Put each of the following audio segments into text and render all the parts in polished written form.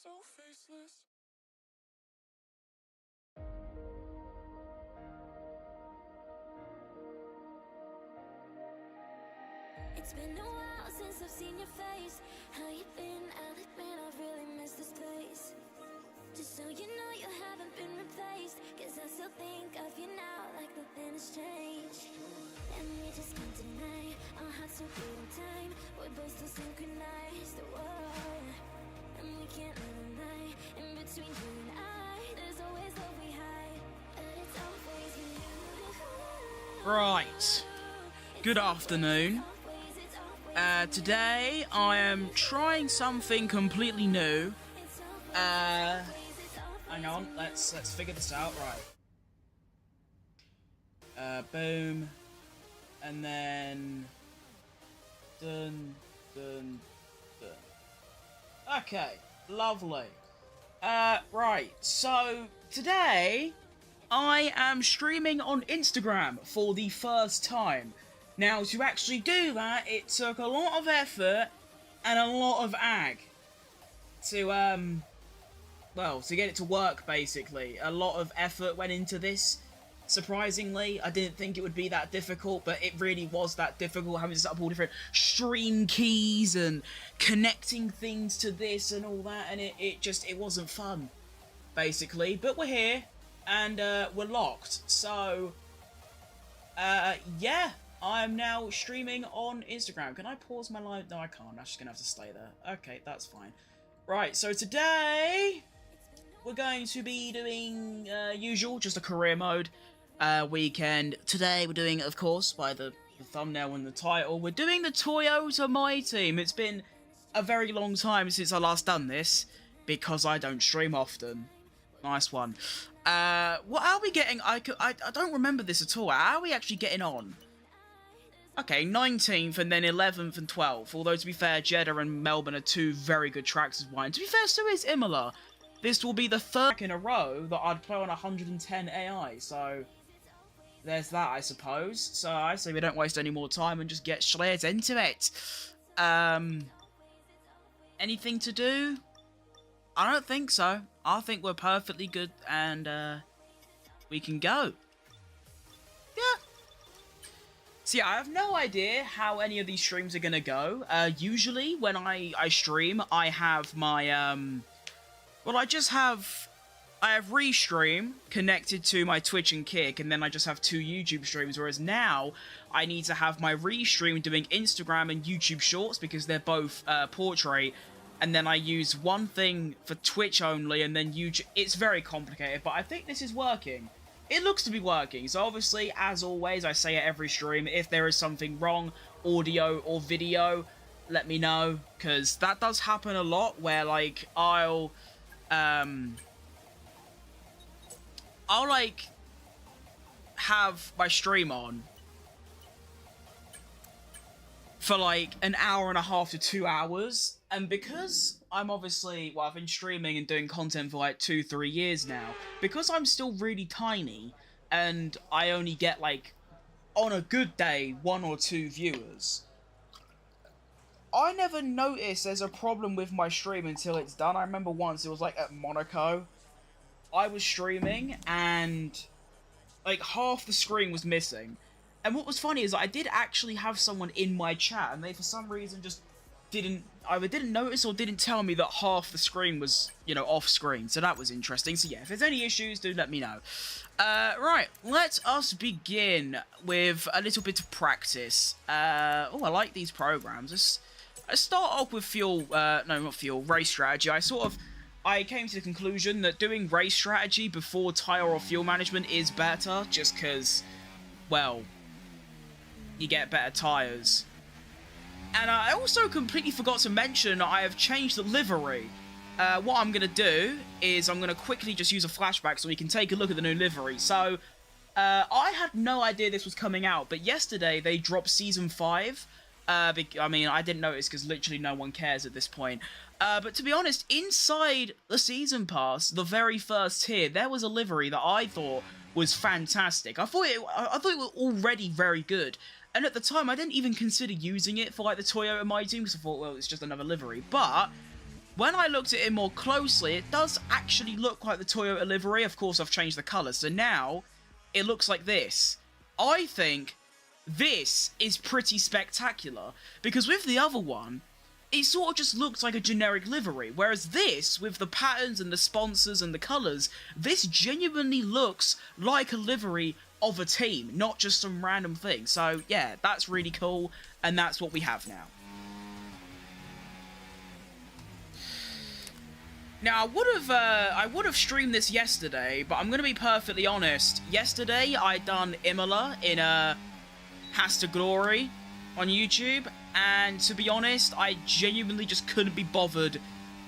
so faceless. It's been a while since I've seen your face. How you been? I'll admit I've really missed this place. Just so you know you haven't been replaced, 'cause I still think of you now like nothing has changed. And we just can't deny our hearts still beating time. We're both still synchronized, whoa. And we can't live a lie. In between you and I, there's always love we hide, but it's always you. Right. Good afternoon. Today I am trying something completely new. Hang on, let's figure this out. Right. Boom. And then dun. Okay, lovely. Right, so today I am streaming on Instagram for the first time. Now, to actually do that, it took a lot of effort and a lot of to get it to work, basically. A lot of effort went into this. Surprisingly, I didn't think it would be that difficult, but it really was that difficult, having to set up all different stream keys and connecting things to this and all that, and it wasn't fun, basically. But we're here, and we're locked, so, yeah. I'm now streaming on Instagram. Can I pause my live? No, I can't. I'm just gonna have to stay there. Okay, that's fine. Right, so today we're going to be doing usual, just a career mode weekend. Today we're doing, of course, by the thumbnail and the title, we're doing the Toyota My Team. It's been a very long time since I last done this because I don't stream often. Nice one. What are we getting? I don't remember this at all. How are we actually getting on? Okay, 19th and then 11th and 12th. Although, to be fair, Jeddah and Melbourne are two very good tracks as well. And to be fair, so is Imola. This will be the third in a row that I'd play on 110 AI. So, there's that, I suppose. So, I say we don't waste any more time and just get straight into it. Anything to do? I don't think so. I think we're perfectly good and we can go. Yeah. So yeah, I have no idea how any of these streams are gonna go. Usually when I stream, I have my, well, I have Restream connected to my Twitch and Kick, and then I just have two YouTube streams, whereas now I need to have my Restream doing Instagram and YouTube Shorts because they're both portrait, and then I use one thing for Twitch only, and then YouTube. It's very complicated, but I think this is working. It looks to be working, so obviously, as always, I say at every stream, if there is something wrong, audio or video, let me know, because that does happen a lot, where, like, I'll like, have my stream on for, like, an hour and a half to 2 hours, and because I'm obviously, well, I've been streaming and doing content for like 2-3 years now, because I'm still really tiny, and I only get, like, on a good day, 1 or 2 viewers, I never notice there's a problem with my stream until it's done. I remember once, it was like at Monaco, I was streaming, and, like, half the screen was missing. And what was funny is I did actually have someone in my chat, and they, for some reason, just either didn't notice or didn't tell me that half the screen was, you know, off screen. So that was interesting. So yeah, if there's any issues, do let me know. Right, let us begin with a little bit of practice. Oh, I like these programs. Let's start off with race strategy. I came to the conclusion that doing race strategy before tire or fuel management is better, just because, well, you get better tires. And I also completely forgot to mention I have changed the livery. What I'm going to do is I'm going to quickly just use a flashback so we can take a look at the new livery. So, I had no idea this was coming out, but yesterday they dropped Season 5. I mean, I didn't notice because literally no one cares at this point. But to be honest, inside the Season Pass, the very first tier, there was a livery that I thought was fantastic. I thought it was already very good. And at the time, I didn't even consider using it for, like, the Toyota My Team, because I thought, well, it's just another livery. But when I looked at it more closely, it does actually look like the Toyota livery. Of course, I've changed the colour, so now it looks like this. I think this is pretty spectacular, because with the other one, it sort of just looks like a generic livery, whereas this, with the patterns and the sponsors and the colours, this genuinely looks like a livery of a team, not just some random thing. So yeah, that's really cool, and that's what we have now. Now, I would have streamed this yesterday, but I'm going to be perfectly honest. Yesterday, I done Imola in Has to Glory on YouTube, and to be honest, I genuinely just couldn't be bothered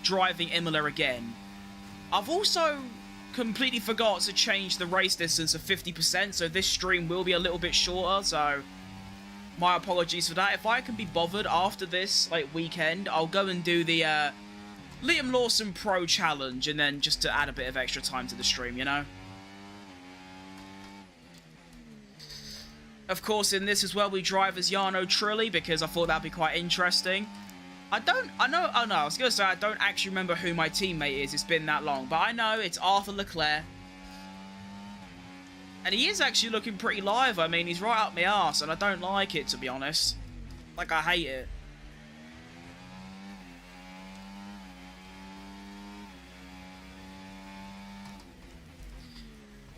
driving Imola again. I've also completely forgot to change the race distance of 50%, so this stream will be a little bit shorter, so my apologies for that. If I can be bothered after this weekend, I'll go and do the Liam Lawson Pro Challenge, and then just to add a bit of extra time to the stream, you know? Of course, in this as well, we drive as Jarno Trulli, because I thought that'd be quite interesting. I was gonna say, I don't actually remember who my teammate is, it's been that long, but I know it's Arthur Leclerc. And he is actually looking pretty live. I mean, he's right up my arse, and I don't like it, to be honest. Like, I hate it.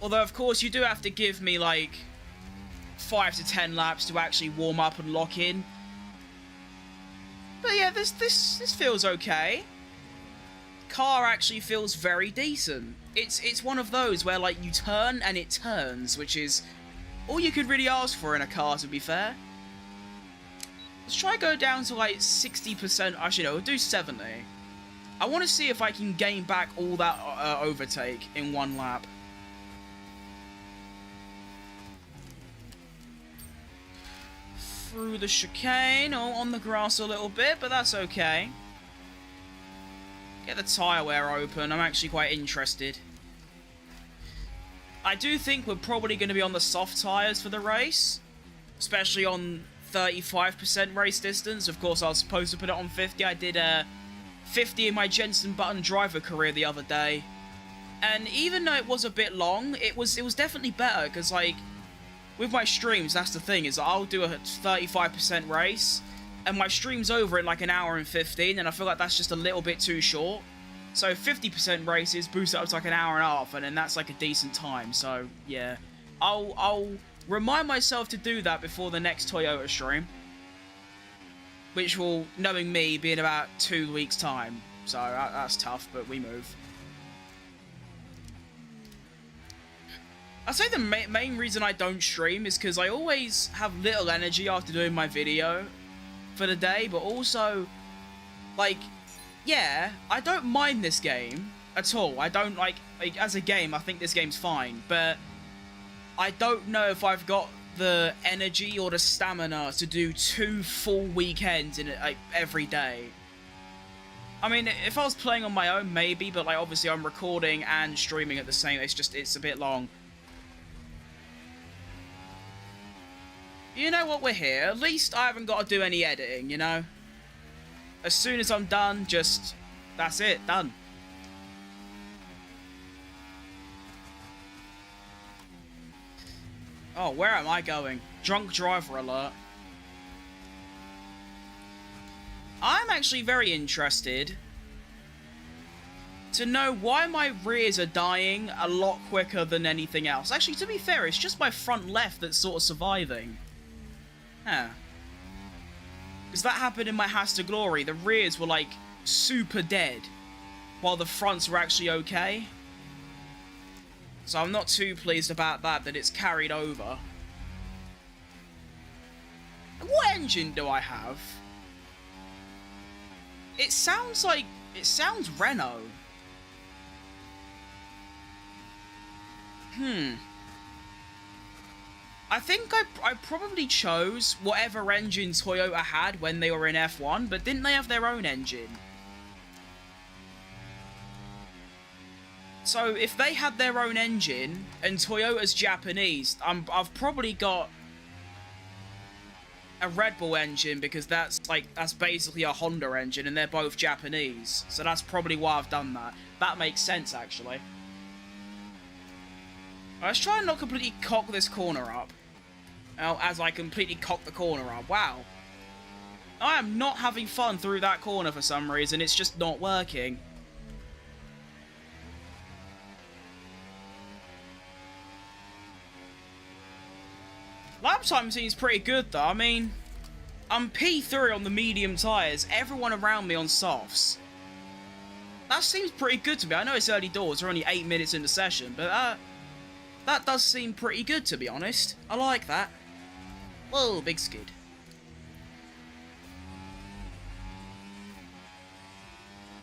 Although, of course, you do have to give me, 5 to 10 laps to actually warm up and lock in. But yeah, this feels okay. Car actually feels very decent. It's one of those where, you turn and it turns, which is all you could really ask for in a car, to be fair. Let's try go down to, 60%. Actually, no, we'll do 70. I want to see if I can gain back all that overtake in one lap. Through the chicane, on the grass a little bit, but that's okay. Get the tyre wear open, I'm actually quite interested. I do think we're probably going to be on the soft tyres for the race, especially on 35% race distance. Of course, I was supposed to put it on 50. I did 50 in my Jensen Button driver career the other day, and even though it was a bit long, it was definitely better, because with my streams, that's the thing, is I'll do a 35% race, and my stream's over in an hour and 15, and I feel like that's just a little bit too short. So 50% races boost it up to an hour and a half, and then that's a decent time. So yeah, I'll remind myself to do that before the next Toyota stream, which will, knowing me, be in about 2 weeks' time. So that's tough, but we move. I'd say the main reason I don't stream is because I always have little energy after doing my video for the day, but also, yeah, I don't mind this game at all. I don't, as a game, I think this game's fine, but I don't know if I've got the energy or the stamina to do 2 full weekends in it, every day. I mean, if I was playing on my own, maybe, but, obviously I'm recording and streaming at the same, it's a bit long. You know what, we're here. At least I haven't got to do any editing, you know? As soon as I'm done, that's it, done. Oh, where am I going? Drunk driver alert. I'm actually very interested to know why my rears are dying a lot quicker than anything else. Actually, to be fair, it's just my front left that's sort of surviving. Huh. Because that happened in my Has to Glory. The rears were, super dead, while the fronts were actually okay. So I'm not too pleased about that it's carried over. And what engine do I have? It sounds Renault. I think I probably chose whatever engine Toyota had when they were in F1, but didn't they have their own engine? So if they had their own engine and Toyota's Japanese, I've probably got a Red Bull engine because that's basically a Honda engine and they're both Japanese. So that's probably why I've done that. That makes sense, actually. Let's try and not completely cock this corner up. Oh, as I completely cock the corner up. Wow. I am not having fun through that corner for some reason. It's just not working. Lap time seems pretty good though. I mean, I'm P3 on the medium tyres, everyone around me on softs. That seems pretty good to me. I know it's early doors, we're only 8 minutes into session, but that does seem pretty good to be honest. I like that. Whoa, big skid.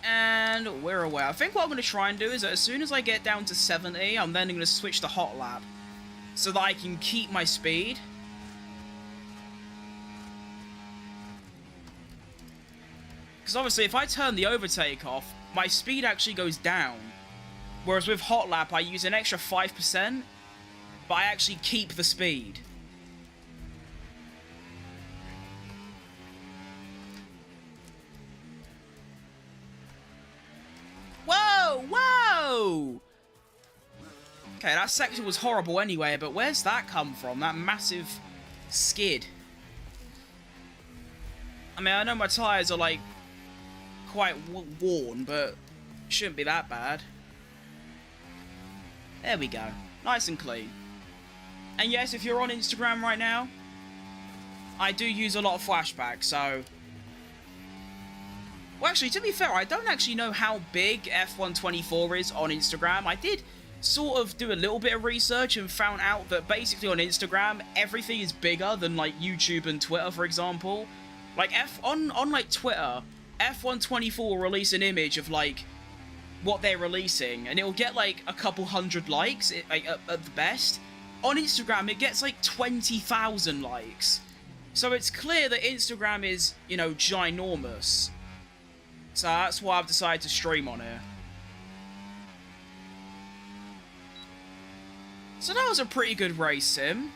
And we're away. I think what I'm going to try and do is that as soon as I get down to 70, I'm then going to switch to hot lap so that I can keep my speed. Because obviously if I turn the overtake off, my speed actually goes down. Whereas with hot lap, I use an extra 5%, but I actually keep the speed. Whoa! Whoa! Okay, that section was horrible anyway, but where's that come from? That massive skid. I mean, I know my tyres are, like, quite worn, but it shouldn't be that bad. There we go. Nice and clean. And yes, if you're on Instagram right now, I do use a lot of flashbacks, so... Well, actually, to be fair, I don't actually know how big F124 is on Instagram. I did sort of do a little bit of research and found out that basically on Instagram, everything is bigger than, like, YouTube and Twitter, for example. Like, on like, Twitter, F124 will release an image of, like, what they're releasing, and it'll get, like, a couple hundred likes, like, at the best. On Instagram, it gets, like, 20,000 likes. So it's clear that Instagram is, you know, ginormous. So that's why I've decided to stream on here. So that was a pretty good race sim.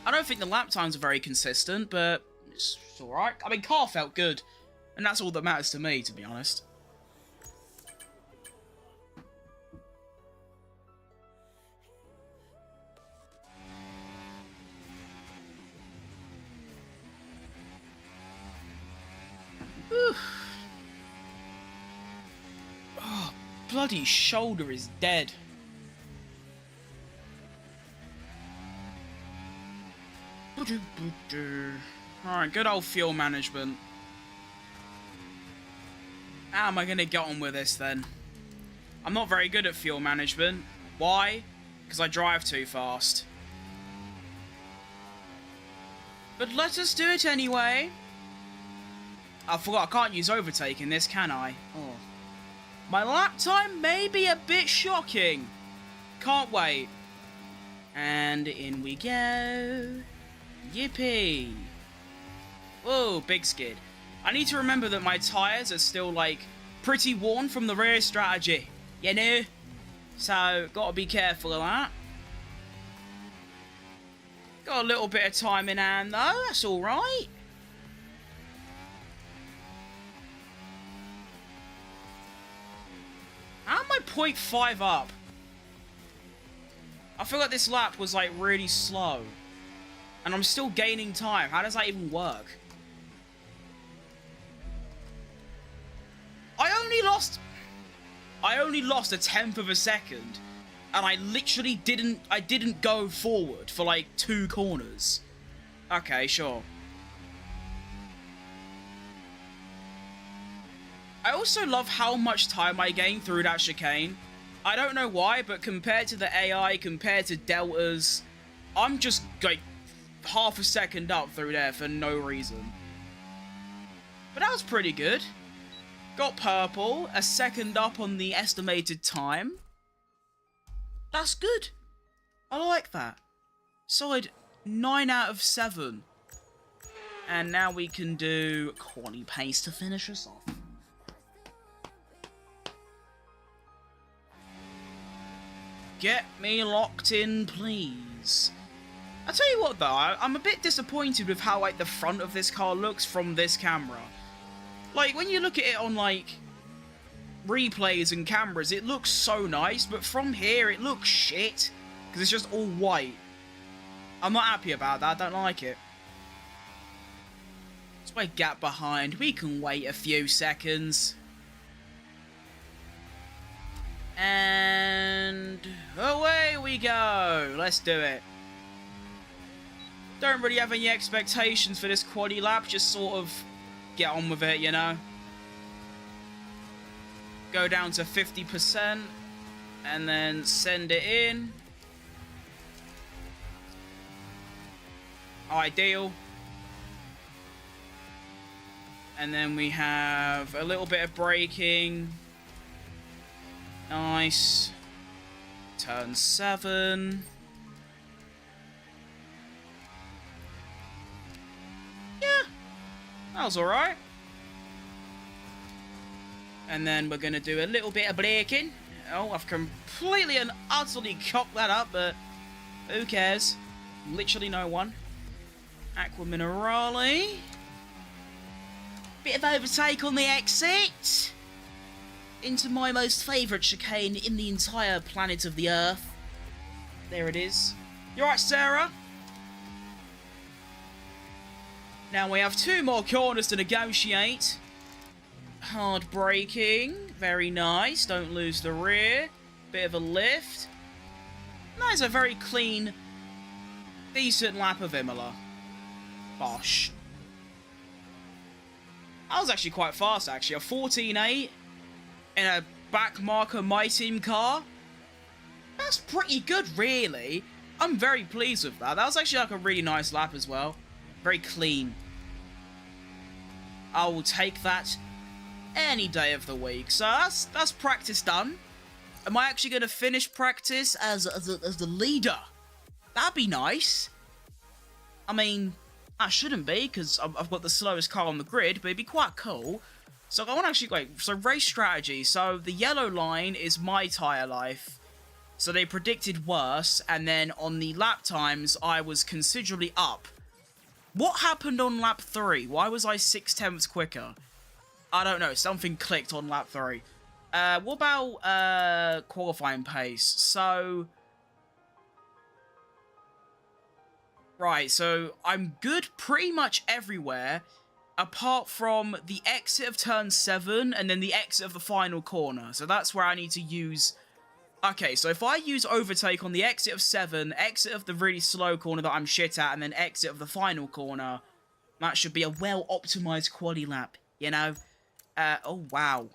I don't think the lap times are very consistent, but it's alright. I mean, car felt good, and that's all that matters to me, to be honest. Whew. Oh, bloody shoulder is dead. Alright, good old fuel management. How am I going to get on with this then? I'm not very good at fuel management. Why? Because I drive too fast. But let us do it anyway. I forgot I can't use overtake in this, can I? Oh. My lap time may be a bit shocking. Can't wait. And in we go. Yippee. Whoa, big skid. I need to remember that my tyres are still, like, pretty worn from the rear strategy. You know? So, gotta be careful of that. Got a little bit of time in hand, though. That's alright. How am I 0.5 up? I feel like this lap was, like, really slow. And I'm still gaining time. How does that even work? I only lost a tenth of a second. And I literally didn't go forward for, like, 2 corners. Okay, sure. I also love how much time I gain through that chicane. I don't know why, but compared to the AI, compared to deltas, I'm just, like, half a second up through there for no reason. But that was pretty good. Got purple, a second up on the estimated time. That's good. I like that. Solid 9 out of 7. And now we can do quali pace to finish us off. Get me locked in, please. I'll tell you what though, I'm a bit disappointed with how like the front of this car looks from this camera. Like when you look at it on like replays and cameras, it looks so nice, but from here it looks shit because it's just all white. I'm not happy about that. I don't like it. Let's wait gap behind. We can wait a few seconds. And away we go. Let's do it. Don't really have any expectations for this quali lap. Just sort of get on with it, you know. Go down to 50% and then send it in. Ideal. And then we have a little bit of braking. Nice. Turn 7. Yeah, that was alright. And then we're going to do a little bit of braking. Oh, I've completely and utterly cocked that up, but who cares? Literally no one. Aqua Minerale. Bit of overtake on the exit. Into my most favourite chicane in the entire planet of the Earth. There it is. You alright, Sarah? Now we have 2 more corners to negotiate. Hard braking. Very nice. Don't lose the rear. Bit of a lift. That is a very clean, decent lap of Imola. Bosh. That was actually quite fast, actually. A 14.8 in a backmarker My Team car. That's pretty good, really. I'm very pleased with that. That was actually like a really nice lap as well. Very clean. I will take that any day of the week. So that's practice done. Am I actually going to finish practice as the leader? That'd be nice. I mean, I shouldn't be, because I've got the slowest car on the grid, but it'd be quite cool. So I want to actually, wait, so race strategy. So the yellow line is my tyre life. So they predicted worse, and then on the lap times, I was considerably up. What happened on lap 3? Why was I 0.6 quicker? I don't know, something clicked on lap 3. What about qualifying pace? So... Right, so I'm good pretty much everywhere, apart from the exit of turn 7 and then the exit of the final corner. So that's where I need to use... Okay, so if I use overtake on the exit of 7, exit of the really slow corner that I'm shit at, and then exit of the final corner, that should be a well-optimized quali lap, you know? Oh, wow.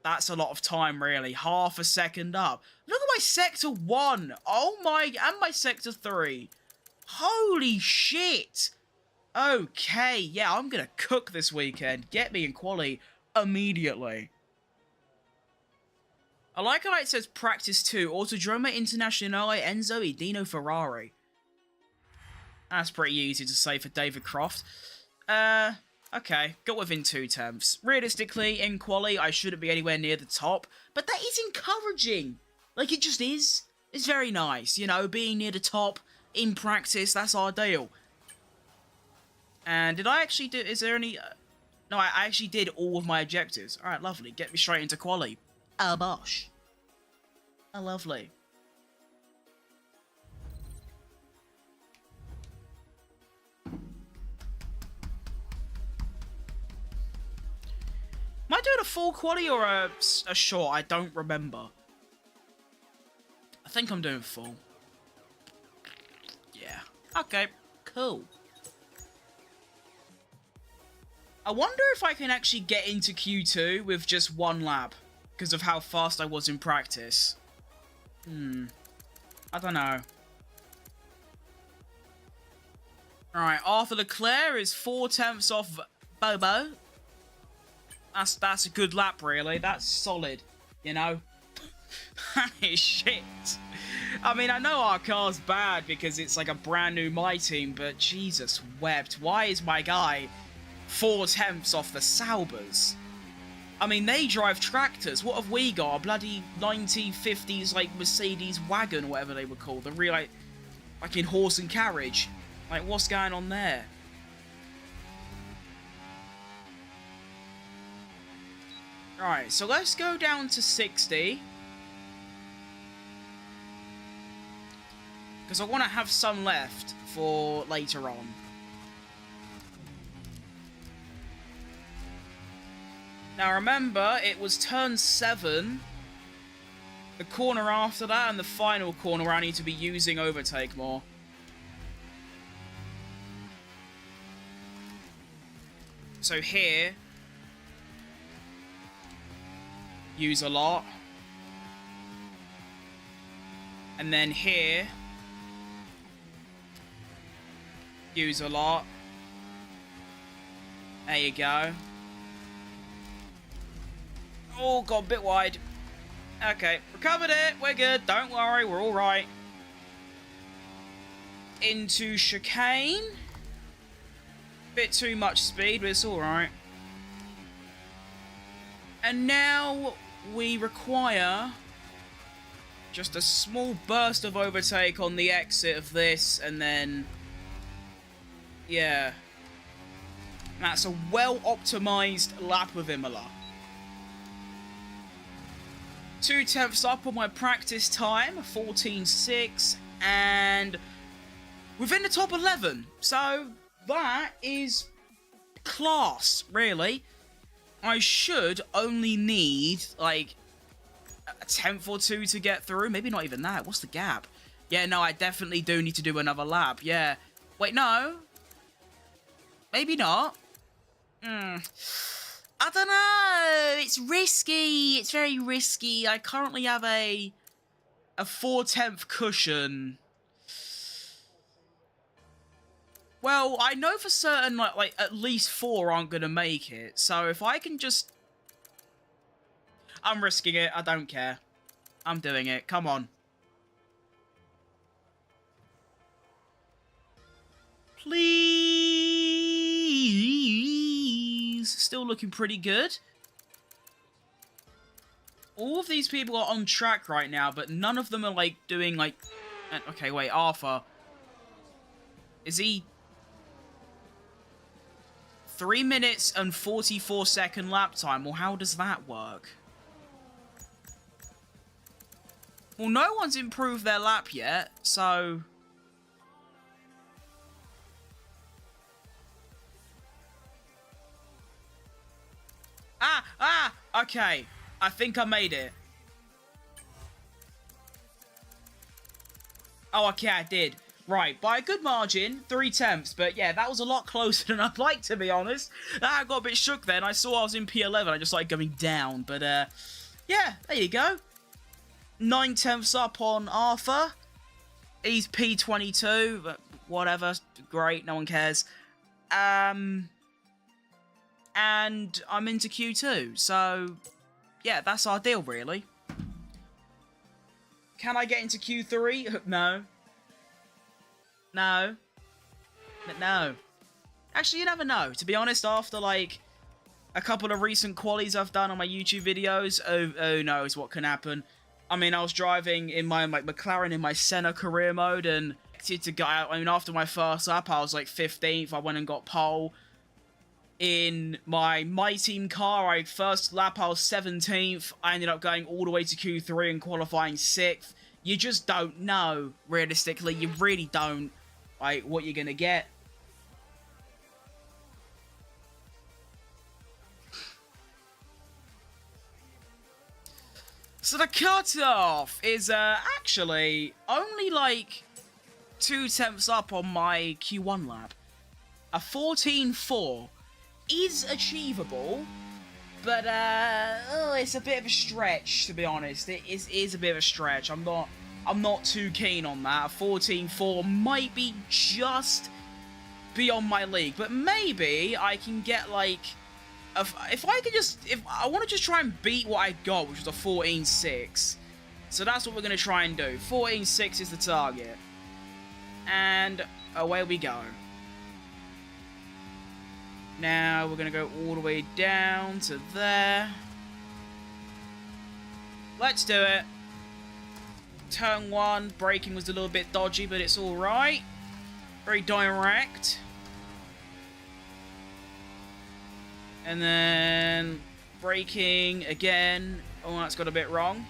That's a lot of time, really. Half a second up. Look at my Sector 1! Oh my... And my Sector 3. Holy shit! Okay, yeah, I'm gonna cook this weekend. Get me in quali immediately. I like how it says Practice 2, Autodromo Internazionale Enzo e Dino Ferrari. That's pretty easy to say for David Croft. Okay, got within 2 tenths. Realistically, in quali, I shouldn't be anywhere near the top, but that is encouraging. Like, it just is. It's very nice, you know, being near the top in practice, that's ideal. And did I actually do, is there any, no, I actually did all of my objectives. Alright, lovely, get me straight into quali. Oh, bosh. Oh, lovely. Am I doing a full quali or a short? I don't remember. I think I'm doing full. Yeah. Okay, cool. I wonder if I can actually get into Q2 with just 1 lap, because of how fast I was in practice. I don't know. Alright, Arthur Leclerc is 4 tenths off Bobo. That's a good lap, really. That's solid, you know? That is shit. I mean, I know our car's bad because it's like a brand new My Team, but Jesus wept. Why is my guy 4 tenths off the Saubers? I mean, they drive tractors. What have we got? A bloody 1950s, like, Mercedes wagon, or whatever they were called. The real, like... Like in horse and carriage. Like, what's going on there? Alright, so let's go down to 60. Because I want to have some left for later on. Now remember, it was turn 7. The corner after that and the final corner where I need to be using overtake more. So here, use a lot. And then here, use a lot. There you go. Oh, got a bit wide. Okay, recovered it. We're good. Don't worry, we're all right. Into chicane. Bit too much speed, but it's all right. And now we require just a small burst of overtake on the exit of this, and then yeah, that's a well-optimized lap of Imola. 2/10 up on my practice time, 14.6, and within the top 11. So that is class, really. I should only need like a 10th or 2 to get through. Maybe not even that. What's the gap? Yeah, no, I definitely do need to do another lap. Yeah. Wait, no. Maybe not. I don't know. It's risky. It's very risky. I currently have a 4/10 cushion. Well, I know for certain like at least 4 aren't gonna make it. So if I can just, I'm risking it. I don't care. I'm doing it. Come on. Please. Still looking pretty good. All of these people are on track right now, but none of them are like doing like... Okay, wait, Arthur. Is he... 3 minutes and 44-second lap time? Well, how does that work? Well, no one's improved their lap yet, so... Okay. I think I made it. Oh, okay, I did. Right, by a good margin, 3/10, but yeah, that was a lot closer than I'd like, to be honest. I got a bit shook then. I saw I was in P11, I just started going down, but yeah, there you go. 9/10 up on Arthur. He's P22, but whatever, great, no one cares. And I'm into Q2, so yeah, that's our deal, really. Can I get into Q3? No. No. No. Actually, you never know. To be honest, after, like, a couple of recent qualies I've done on my YouTube videos, oh knows what can happen. I mean, I was driving in my McLaren in my Senna career mode, and to go out. I mean, after my first lap, I was, like, 15th. I went and got pole. In my team car, first lap I was 17th. I ended up going all the way to Q3 and qualifying 6th. You just don't know, realistically. You really don't, like, what you're gonna get. So the cutoff is actually only like 2/10 up on my Q1 lap. A 14.4. Is achievable, but it's a bit of a stretch, to be honest. It is a bit of a stretch. I'm not too keen on that. A 14.4 might be just beyond my league, but maybe I can get like if I want to just try and beat what I got, which was a 14.6. So that's what we're gonna try and do. 14.6 is the target, and away we go. Now we're going to go all the way down to there. Let's do it. Turn 1, braking was a little bit dodgy, but it's alright. Very direct. And then braking again. Oh, that's got a bit wrong.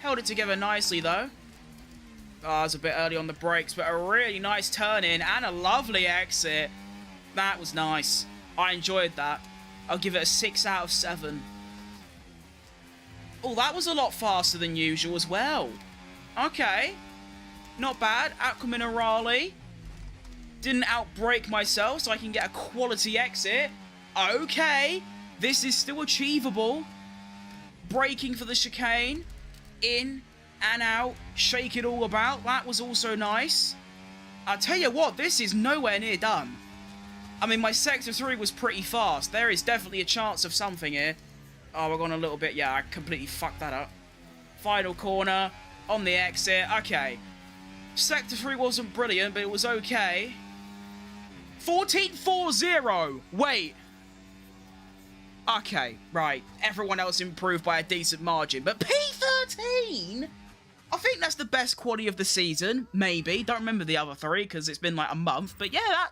Held it together nicely, though. Oh, I was a bit early on the brakes, but a really nice turn in and a lovely exit. That was nice. I enjoyed that. I'll give it a 6 out of 7. Oh, that was a lot faster than usual as well. Okay. Not bad. Aqua Minerale. Didn't outbrake myself, so I can get a quality exit. Okay. This is still achievable. Braking for the chicane. In and out. Shake it all about. That was also nice. I'll tell you what, this is nowhere near done. I mean, my Sector 3 was pretty fast. There is definitely a chance of something here. Oh, we're going a little bit. Yeah, I completely fucked that up. Final corner. On the exit. Okay. Sector 3 wasn't brilliant, but it was okay. 14.40. Wait. Okay, right. Everyone else improved by a decent margin. But P13? I think that's the best quality of the season. Maybe. Don't remember the other 3 because it's been like a month. But yeah,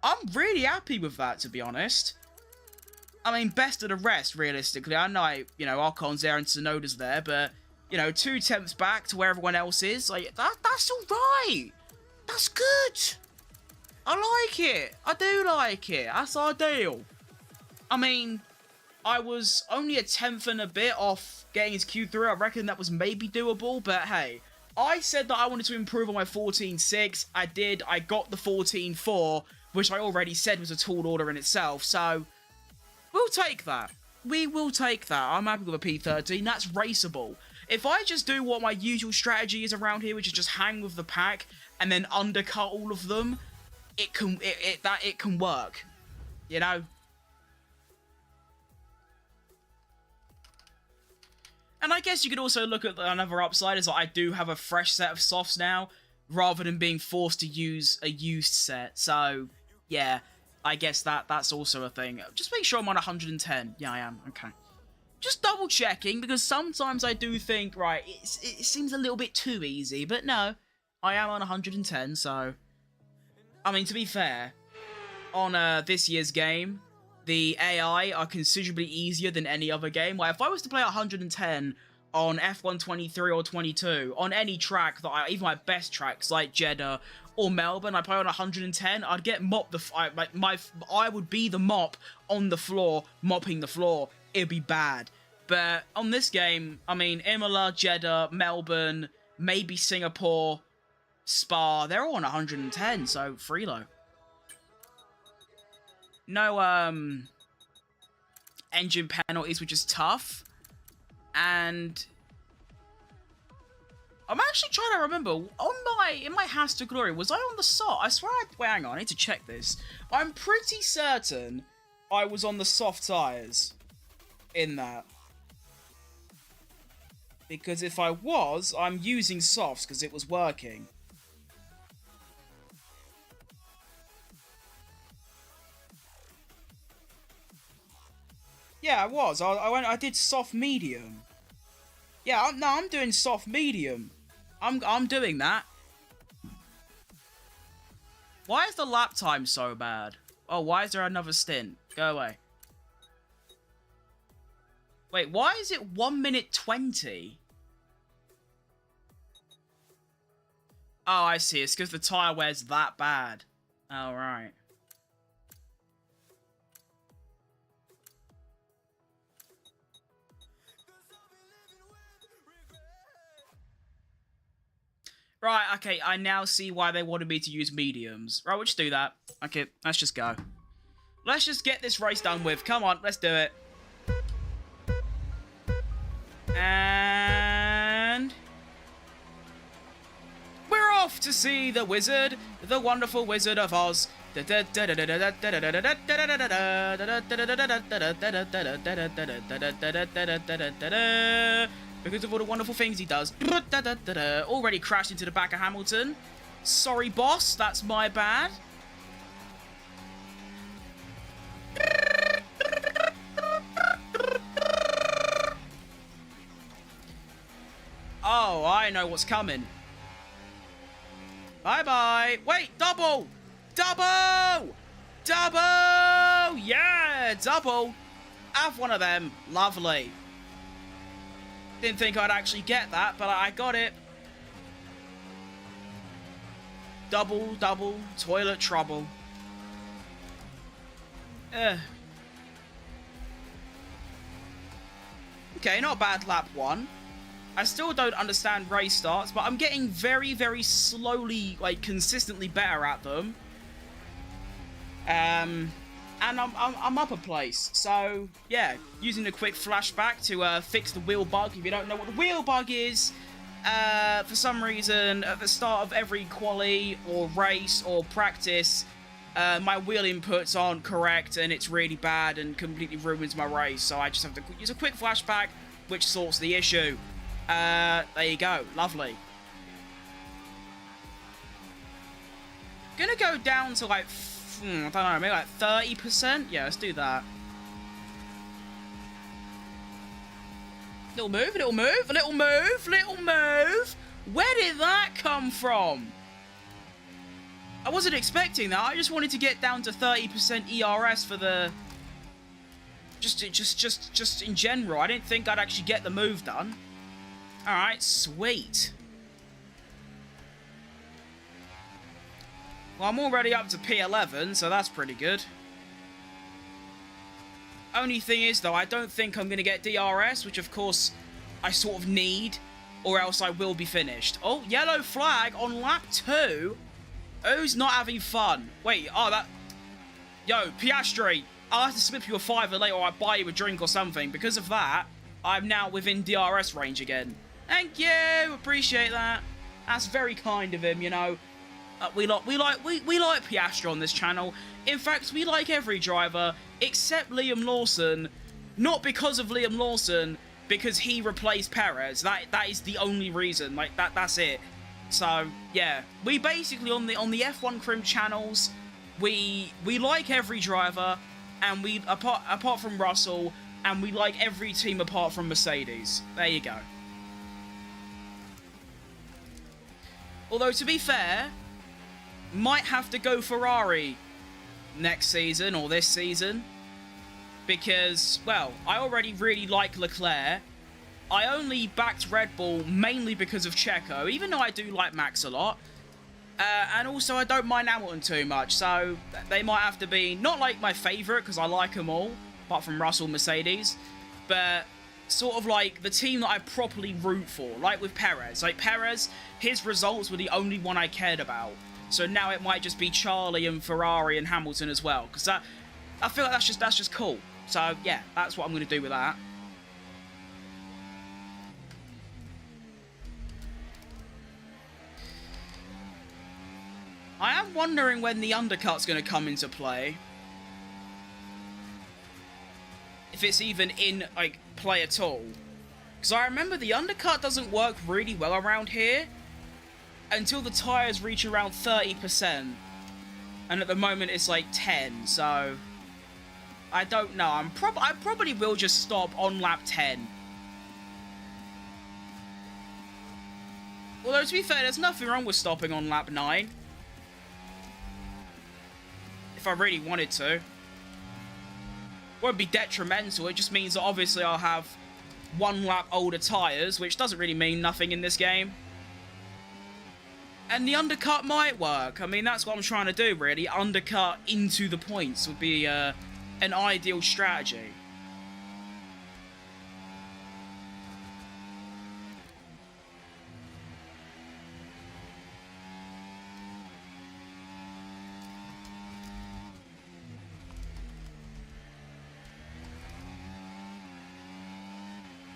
I'm really happy with that, to be honest. I mean, best of the rest, realistically. I know, you know, Archon's there and Sonoda's there, but, you know, 2 tenths back to where everyone else is. Like, that's alright. That's good. I like it. I do like it. That's ideal. I mean, I was only a tenth and a bit off getting his Q3. I reckon that was maybe doable, but hey. I said that I wanted to improve on my 14.6. I did. I got the 14.4, which I already said was a tall order in itself, so we'll take that. We will take that. I'm happy with a P13. That's raceable. If I just do what my usual strategy is around here, which is just hang with the pack and then undercut all of them, it can work. You know? And I guess you could also look at another upside is that I do have a fresh set of softs now, rather than being forced to use a used set. So, yeah, I guess that's also a thing. Just make sure I'm on 110. Yeah, I am. Okay. Just double checking, because sometimes I do think, right, it seems a little bit too easy, but no, I am on 110, so I mean, to be fair, on this year's game, the AI are considerably easier than any other game. Like, if I was to play 110 on F1 23 or 22, on any track, even my best tracks, like Jeddah or Melbourne, I play on 110, I'd get mopped I would be the mop on the floor, mopping the floor. It'd be bad. But on this game, I mean, Imola, Jeddah, Melbourne, maybe Singapore, Spa, they're all on 110, so freelo. No, engine penalties, which is tough. And I'm actually trying to remember, in my House to Glory, was I on the soft? I swear wait, hang on, I need to check this. I'm pretty certain I was on the soft tyres in that. Because if I was, I'm using softs because it was working. Yeah, I was. I did soft medium. Yeah, I'm doing soft medium. I'm doing that. Why is the lap time so bad? Oh, why is there another stint? Go away. Wait, why is it 1 minute 20? Oh, I see. It's because the tyre wear's that bad. Oh, right. Right, okay, I now see why they wanted me to use mediums. Right, we'll just do that. Okay, let's just go. Let's just get this race done with. Come on, let's do it. And we're off to see the wizard, the wonderful Wizard of Oz. Because of all the wonderful things he does. Already crashed into the back of Hamilton. Sorry, boss, that's my bad. Oh, I I know what's coming. Bye-bye. Wait, double! Double! Double! Yeah, double. Have one of them. Lovely. Didn't think I'd actually get that, but I got it. Double, double, toilet trouble. Okay, not bad lap 1. I still don't understand race starts, but I'm getting very, very slowly, like, consistently better at them. And I'm up a place. So, yeah, using a quick flashback to fix the wheel bug. If you don't know what the wheel bug is, for some reason, at the start of every quali or race or practice, my wheel inputs aren't correct and it's really bad and completely ruins my race. So I just have to use a quick flashback, which sorts the issue. There you go. Lovely. Gonna go down to like, I don't know, maybe like 30%? Yeah, let's do that. Little move, little move, little move, little move. Where did that come from? I wasn't expecting that. I just wanted to get down to 30% ERS for the... Just in general. I didn't think I'd actually get the move done. Alright, sweet. Well, I'm already up to P11, so that's pretty good. Only thing is, though, I don't think I'm going to get DRS, which, of course, I sort of need, or else I will be finished. Oh, yellow flag on lap 2. Who's not having fun? Wait, oh, that... Yo, Piastri, I'll have to slip you a $5 later, or I'll buy you a drink or something. Because of that, I'm now within DRS range again. Thank you, appreciate that. That's very kind of him, you know. We like Piastri on this channel. In fact, we like every driver except Liam Lawson. Not because of Liam Lawson, because he replaced Perez. That is the only reason. Like that's it. So yeah, we basically on the F1 Crim channels, we like every driver, and we apart from Russell, and we like every team apart from Mercedes. There you go. Although to be fair, might have to go Ferrari next season or this season because, well, I already really like Leclerc. I only backed Red Bull mainly because of Checo, even though I do like Max a lot. And also I don't mind Hamilton too much, so they might have to be, not like my favourite because I like them all, apart from Russell, Mercedes, but sort of like the team that I properly root for, like with Perez. Like Perez, his results were the only one I cared about. So now it might just be Charlie and Ferrari and Hamilton as well, because I feel like that's just cool. So yeah, that's what I'm going to do with that. I am wondering when the undercut's going to come into play. If it's even in, like, play at all. Because I remember the undercut doesn't work really well around here until the tyres reach around 30%. And at the moment it's like 10, so I don't know. I probably will just stop on lap 10. Although to be fair, there's nothing wrong with stopping on lap 9. If I really wanted to. Won't be detrimental, it just means that obviously I'll have 1 lap older tyres, which doesn't really mean nothing in this game. And the undercut might work. I mean, that's what I'm trying to do, really. Undercut into the points would be an ideal strategy.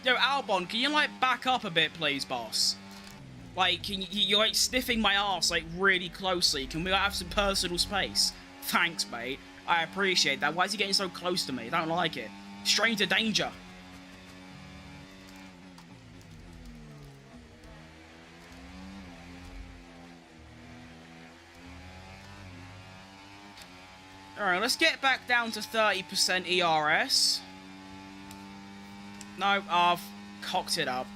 Yo, Albon, can you, like, back up a bit, please, boss? Like, you're, like, sniffing my arse, like, really closely. Can we have some personal space? Thanks, mate. I appreciate that. Why is he getting so close to me? I don't like it. Stranger danger. Alright, let's get back down to 30% ERS. No, I've cocked it up.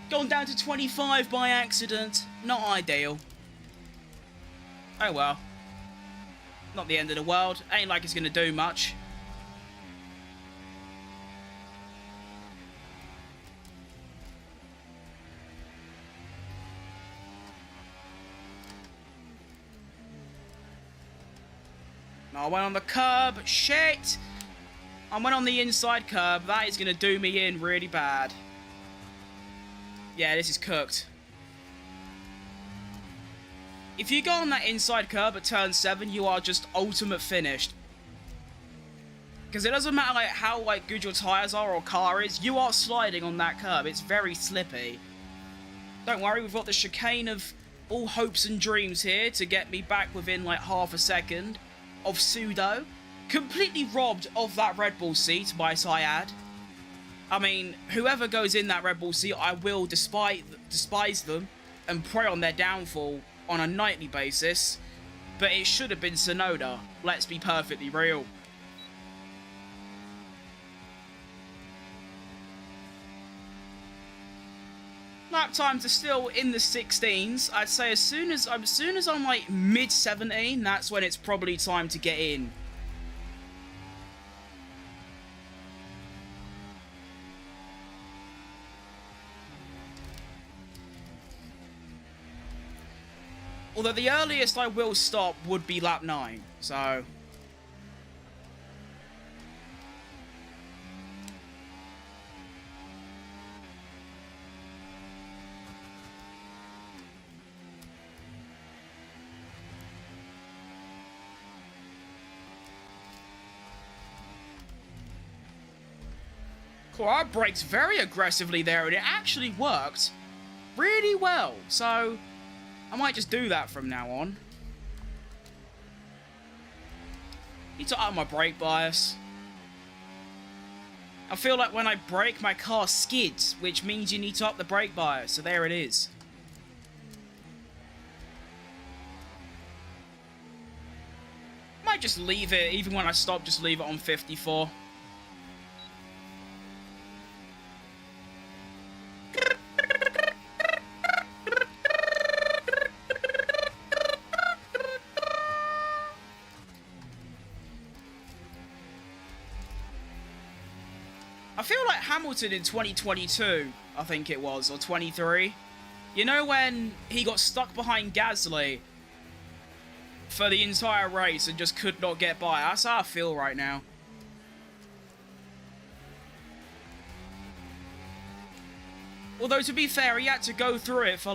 Gone down to 25 by accident. Not ideal. Oh well. Not the end of the world. Ain't like it's going to do much. I went on the curb. Shit! I went on the inside curb. That is going to do me in really bad. Yeah, this is cooked. If you go on that inside curb at turn 7, you are just ultimate finished. Because it doesn't matter how good your tyres are or car is, you are sliding on that curb. It's very slippy. Don't worry, we've got the chicane of all hopes and dreams here to get me back within half a second of pseudo. Completely robbed of that Red Bull seat by Syad. I mean, whoever goes in that Red Bull seat, I will despise them and pray on their downfall on a nightly basis. But it should have been Sonoda. Let's be perfectly real. Lap times are still in the 16s. I'd say as soon as I'm mid 17, that's when it's probably time to get in. Although the earliest I will stop would be lap 9, so... Cool, I braked very aggressively there, and it actually worked really well, so... I might just do that from now on. Need to up my brake bias. I feel like when I brake, my car skids, which means you need to up the brake bias, so there it is. Might just leave it, even when I stop, just leave it on 54. I feel like Hamilton in 2022, I think it was, or 23. You know when he got stuck behind Gasly for the entire race and just could not get by? That's how I feel right now. Although, to be fair, he had to go through it for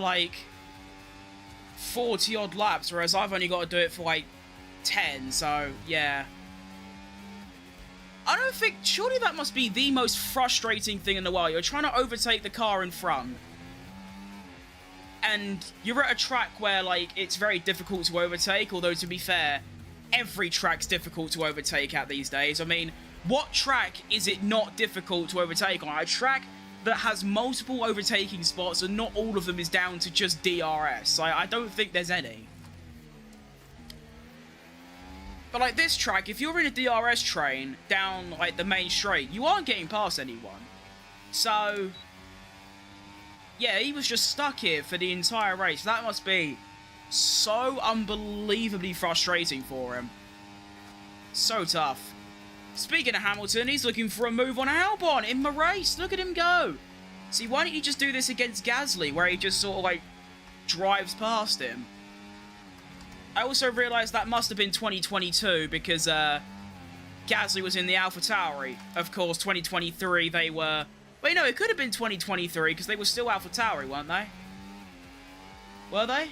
40 odd laps, whereas I've only got to do it for 10, so yeah. I don't think... Surely that must be the most frustrating thing in the world. You're trying to overtake the car in front. And you're at a track where, it's very difficult to overtake. Although, to be fair, every track's difficult to overtake at these days. I mean, what track is it not difficult to overtake on? A track that has multiple overtaking spots and not all of them is down to just DRS. I don't think there's any. But this track, if you're in a DRS train down the main straight, you aren't getting past anyone. So yeah, he was just stuck here for the entire race. That must be so unbelievably frustrating for him. So tough. Speaking of Hamilton, he's looking for a move on Albon in the race. Look at him go. See, why don't you just do this against Gasly, where he just sort of drives past him? I also realised that must have been 2022 because Gasly was in the AlphaTauri. Of course, 2023 they were... Wait, no, it could have been 2023 because they were still AlphaTauri, weren't they? Were they? I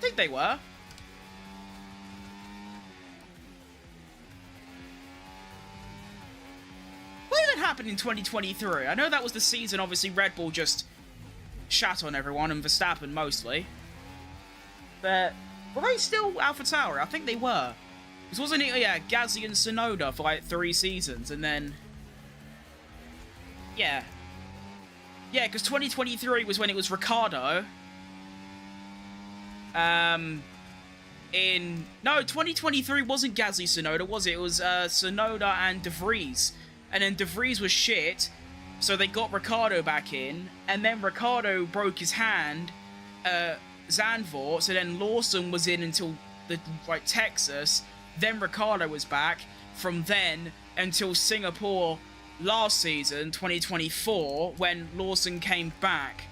think they were. What even happened in 2023? I know that was the season, obviously, Red Bull just shat on everyone, and Verstappen mostly. But... were they still AlphaTauri? I think they were. This wasn't it, yeah, Gasly and Tsunoda for 3 seasons, and then... Yeah. Yeah, because 2023 was when it was Ricciardo. No, 2023 wasn't Gasly Tsunoda, was it? It was Tsunoda and De Vries. And then De Vries was shit. So they got Ricciardo back in, and then Ricciardo broke his hand, Zandvoort, so then Lawson was in until Texas, then Ricciardo was back, from then until Singapore last season, 2024, when Lawson came back.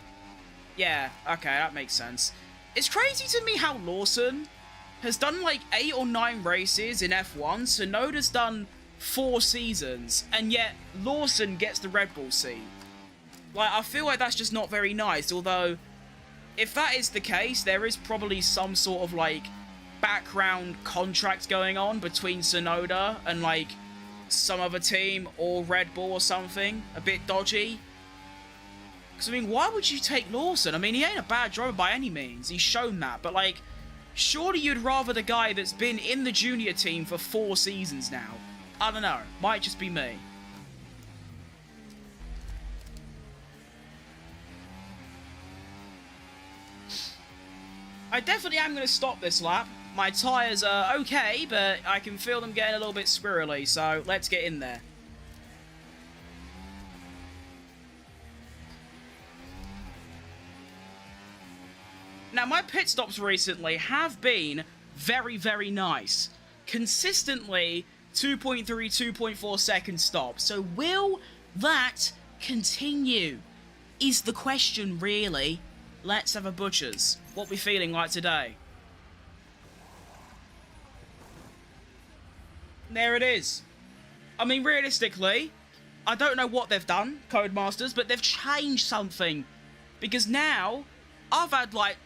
Yeah, okay, that makes sense. It's crazy to me how Lawson has done like 8 or 9 races in F1, Tsunoda's done 4 seasons, and yet Lawson gets the Red Bull seat. Like, I feel like that's just not very nice, although, if that is the case, there is probably some sort of, like, background contract going on between Tsunoda and, like, some other team, or Red Bull or something, a bit dodgy. Because, I mean, why would you take Lawson? I mean, he ain't a bad driver by any means, he's shown that, but, like, surely you'd rather the guy that's been in the junior team for 4 seasons now. I don't know, might just be me. I definitely am going to stop this lap. My tyres are okay, but I can feel them getting a little bit squirrely, so let's get in there. Now, my pit stops recently have been very, very nice. Consistently 2.3, 2.4 second stops. So will that continue? Is the question, really. Let's have a butchers. What we feeling like today? There it is. I mean, realistically, I don't know what they've done, Codemasters, but they've changed something. Because now, I've had like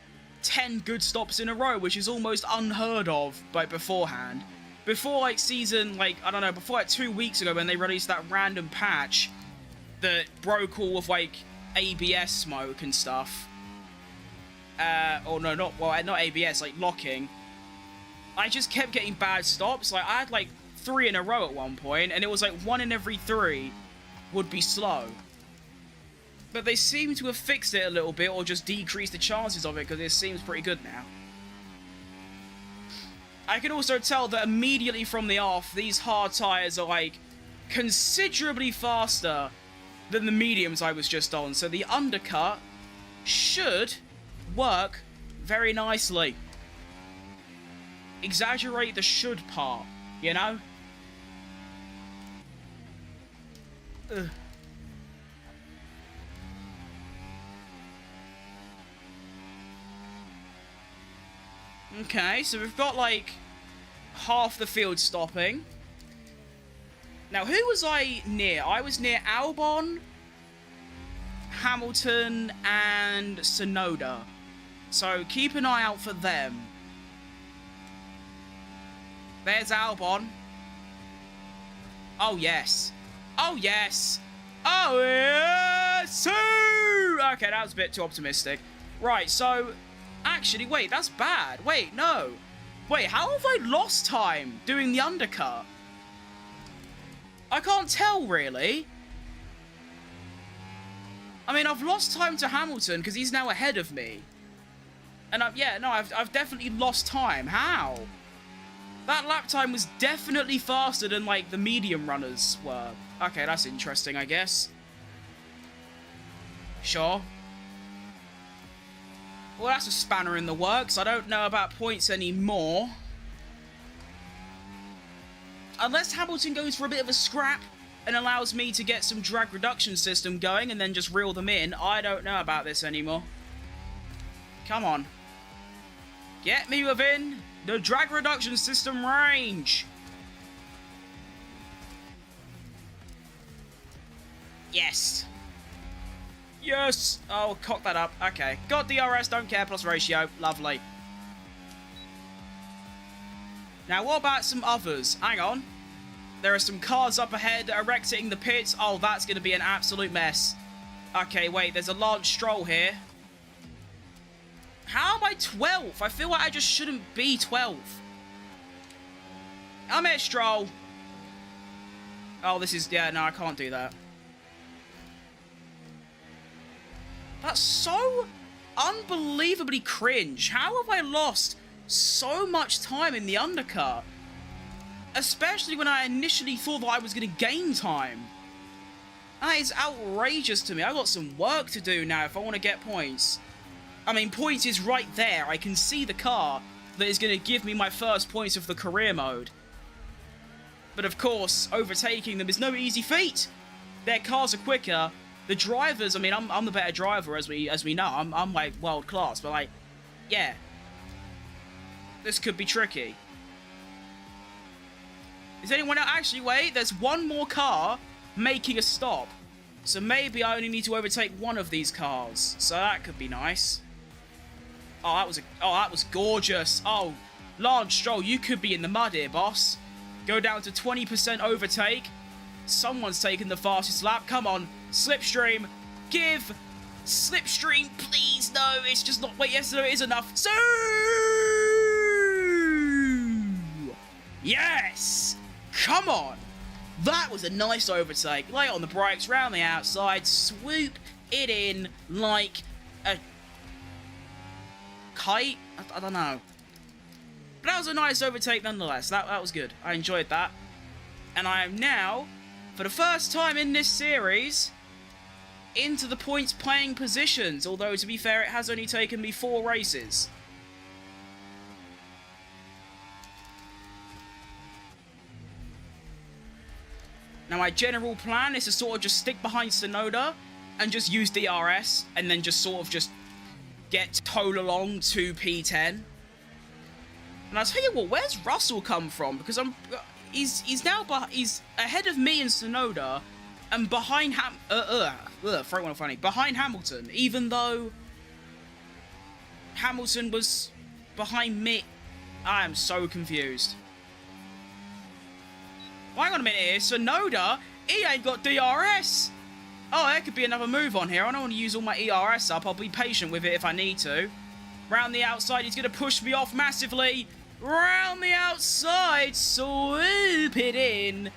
10 good stops in a row, which is almost unheard of by beforehand. Before like season, like, I don't know, before like 2 weeks ago when they released that random patch that broke all of like ABS smoke and stuff. Or no, not ABS, like locking. I just kept getting bad stops. Like, I had like 3 in a row at one point, and it was like 1 in every 3 would be slow. But they seem to have fixed it a little bit, or just decreased the chances of it, because it seems pretty good now. I can also tell that immediately from the off, these hard tyres are like considerably faster than the mediums I was just on, so the undercut should work very nicely. Exaggerate the should part, you know? Ugh. Okay, so we've got like half the field stopping. Now, who was I near? I was near Albon, Hamilton, and Tsunoda. So keep an eye out for them. There's Albon. Oh, yes. Oh, yes. Oh, yes. Okay, that was a bit too optimistic. Right, so... Actually, wait, that's bad. Wait, no. Wait, how have I lost time doing the undercut? I can't tell, really. I mean, I've lost time to Hamilton because he's now ahead of me. And I've definitely lost time. How? That lap time was definitely faster than, like, the medium runners were. Okay, that's interesting, I guess. Sure. Well, that's a spanner in the works. I don't know about points anymore. Unless Hamilton goes for a bit of a scrap and allows me to get some drag reduction system going and then just reel them in, I don't know about this anymore. Come on. Get me within the drag reduction system range. Yes. Yes! Oh, cock that up. Okay. Got DRS, don't care, plus ratio. Lovely. Now, what about some others? Hang on. There are some cars up ahead that are exiting the pits. Oh, that's going to be an absolute mess. Okay, wait. There's a Lance Stroll here. How am I 12th? I feel like I just shouldn't be 12th. I'm here, Stroll. Oh, this is... Yeah, no, I can't do that. That's so unbelievably cringe. How have I lost so much time in the undercut? Especially when I initially thought that I was going to gain time. That is outrageous to me. I got some work to do now if I want to get points. I mean, points is right there. I can see the car that is going to give me my first points of the career mode. But of course, overtaking them is no easy feat. Their cars are quicker. The drivers, I mean, I'm the better driver, as we know. I'm like world class, but like, yeah, this could be tricky. Is anyone else? Actually, wait, there's one more car making a stop. So maybe I only need to overtake one of these cars. So that could be nice. Oh, that was gorgeous. Oh, Lance Stroll, you could be in the mud here, boss. Go down to 20% overtake. Someone's taking the fastest lap. Come on, Slipstream. Give Slipstream, please. No, it's just not. Wait, yes, no, it is enough. So, yes. Come on. That was a nice overtake. Lay it on the brakes, round the outside, swoop it in like a kite? I don't know. But that was a nice overtake nonetheless. That was good. I enjoyed that. And I am now, for the first time in this series, into the points playing positions. Although, to be fair, it has only taken me 4 races. Now, my general plan is to sort of just stick behind Tsunoda and just use DRS and then just sort of just get towed along to P10. And I'll tell you what, where's Russell come from? Because he's ahead of me and Tsunoda and behind behind Hamilton, even though Hamilton was behind me. I am so confused. Hang on a minute here, Tsunoda, he ain't got DRS. Oh, there could be another move on here. I don't want to use all my ERS up. I'll be patient with it if I need to. Round the outside, he's going to push me off massively. Round the outside, swoop it in.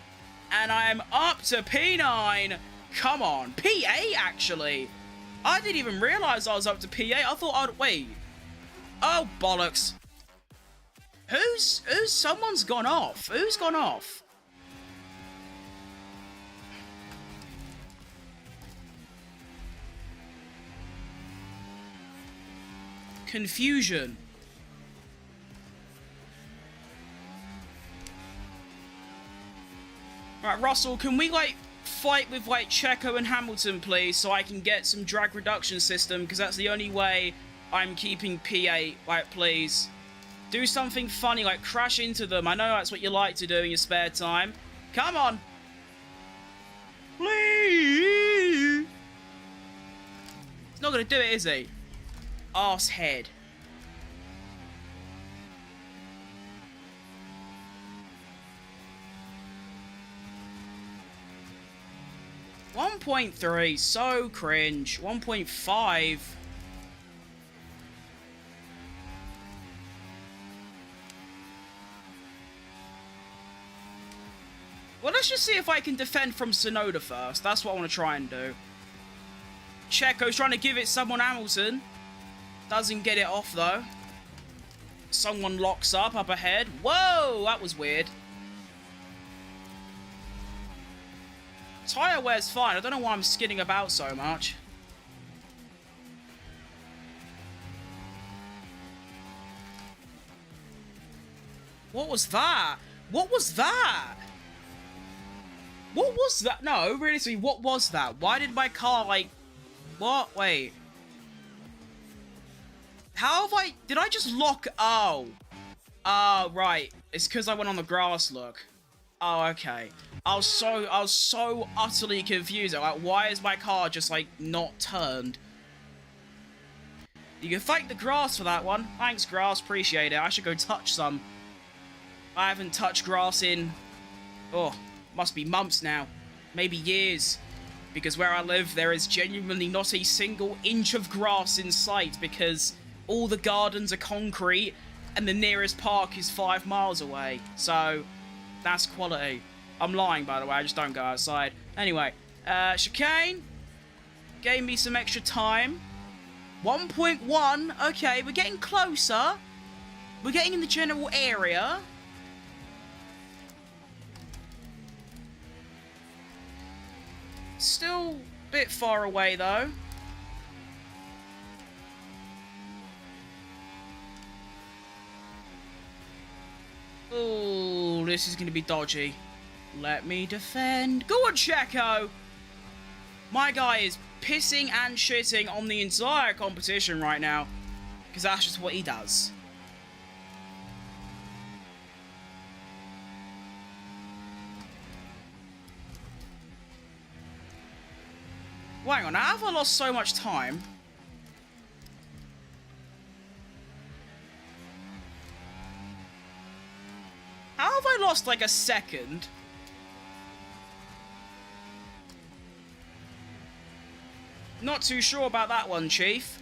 And I am up to P9. Come on, P8 actually. I didn't even realise I was up to P8. I thought I'd... Wait. Oh, bollocks. Someone's gone off. Who's gone off? Confusion. Right, Russell, can we, like, fight with, like, Checo and Hamilton, please, so I can get some drag reduction system, because that's the only way I'm keeping P8, like, please. Do something funny, like crash into them. I know that's what you like to do in your spare time. Come on. Please. He's not going to do it, is he? Arse head. .3, so cringe. 1.5. Well, let's just see if I can defend from Tsunoda first. That's what I want to try and do. Checo's trying to give it someone Hamilton. Doesn't get it off, though. Someone locks up ahead. Whoa, that was weird. Tyre wear's fine. I don't know why I'm skidding about so much. What was that? What was that? What was that? No, really, what was that? Why did my car, like... What? Wait. How have I... Did I just lock... Oh. Oh, right. It's because I went on the grass, look. Oh, okay. I was so utterly confused. Like, why is my car just, like, not turned? You can thank the grass for that one. Thanks, grass. Appreciate it. I should go touch some. I haven't touched grass in... Oh, must be months now. Maybe years. Because where I live, there is genuinely not a single inch of grass in sight because all the gardens are concrete and the nearest park is 5 miles away. So, that's quality. I'm lying, by the way. I just don't go outside. Anyway, chicane. Gave me some extra time. 1.1. Okay, we're getting closer. We're getting in the general area. still a bit far away, though. Oh, this is going to be dodgy. Let me defend. Go on, Checo! My guy is pissing and shitting on the entire competition right now. Because that's just what he does. Well, hang on, how have I lost so much time? How have I lost like a second? Not too sure about that one, Chief.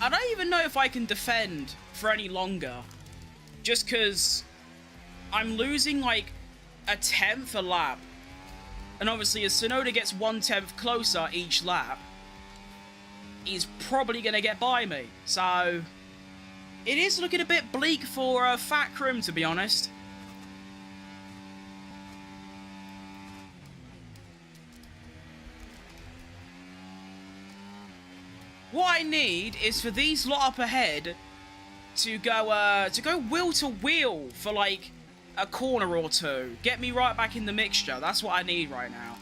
I don't even know if I can defend for any longer. Just because I'm losing like a tenth a lap. And obviously as Tsunoda gets 1/10 closer each lap, he's probably going to get by me. So it is looking a bit bleak for Fat Crim, to be honest. What I need is for these lot up ahead to go wheel to wheel for like a corner or two. Get me right back in the mixture. That's what I need right now.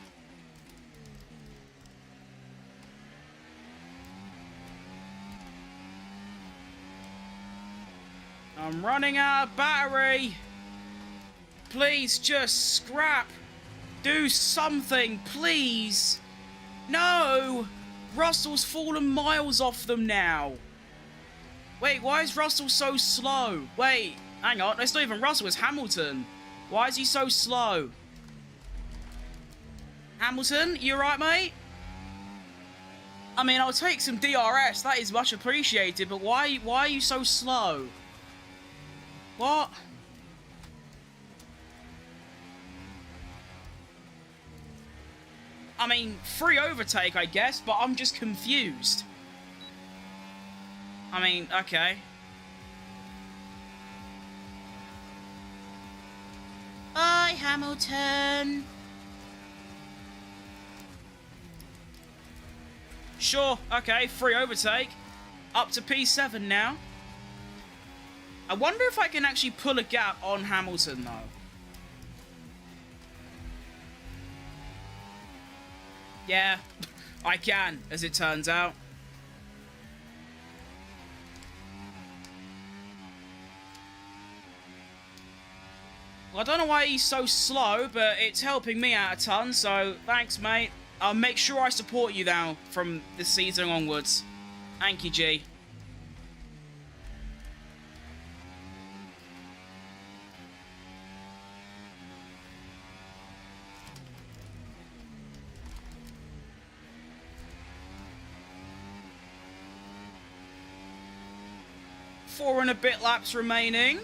I'm running out of battery. Please just scrap. Do something, please. No! Russell's fallen miles off them now. Wait, why is Russell so slow? Wait, hang on. It's not even Russell, it's Hamilton. Why is he so slow? Hamilton, you alright, mate? I mean, I'll take some DRS. That is much appreciated, but why are you so slow? What? I mean, free overtake, I guess, but I'm just confused. I mean, okay. Bye, Hamilton. Sure, okay, free overtake. Up to P7 now. I wonder if I can actually pull a gap on Hamilton, though. Yeah, I can, as it turns out. Well, I don't know why he's so slow, but it's helping me out a ton, so thanks, mate. I'll make sure I support you now from this season onwards. Thank you, G. Four and a bit laps remaining.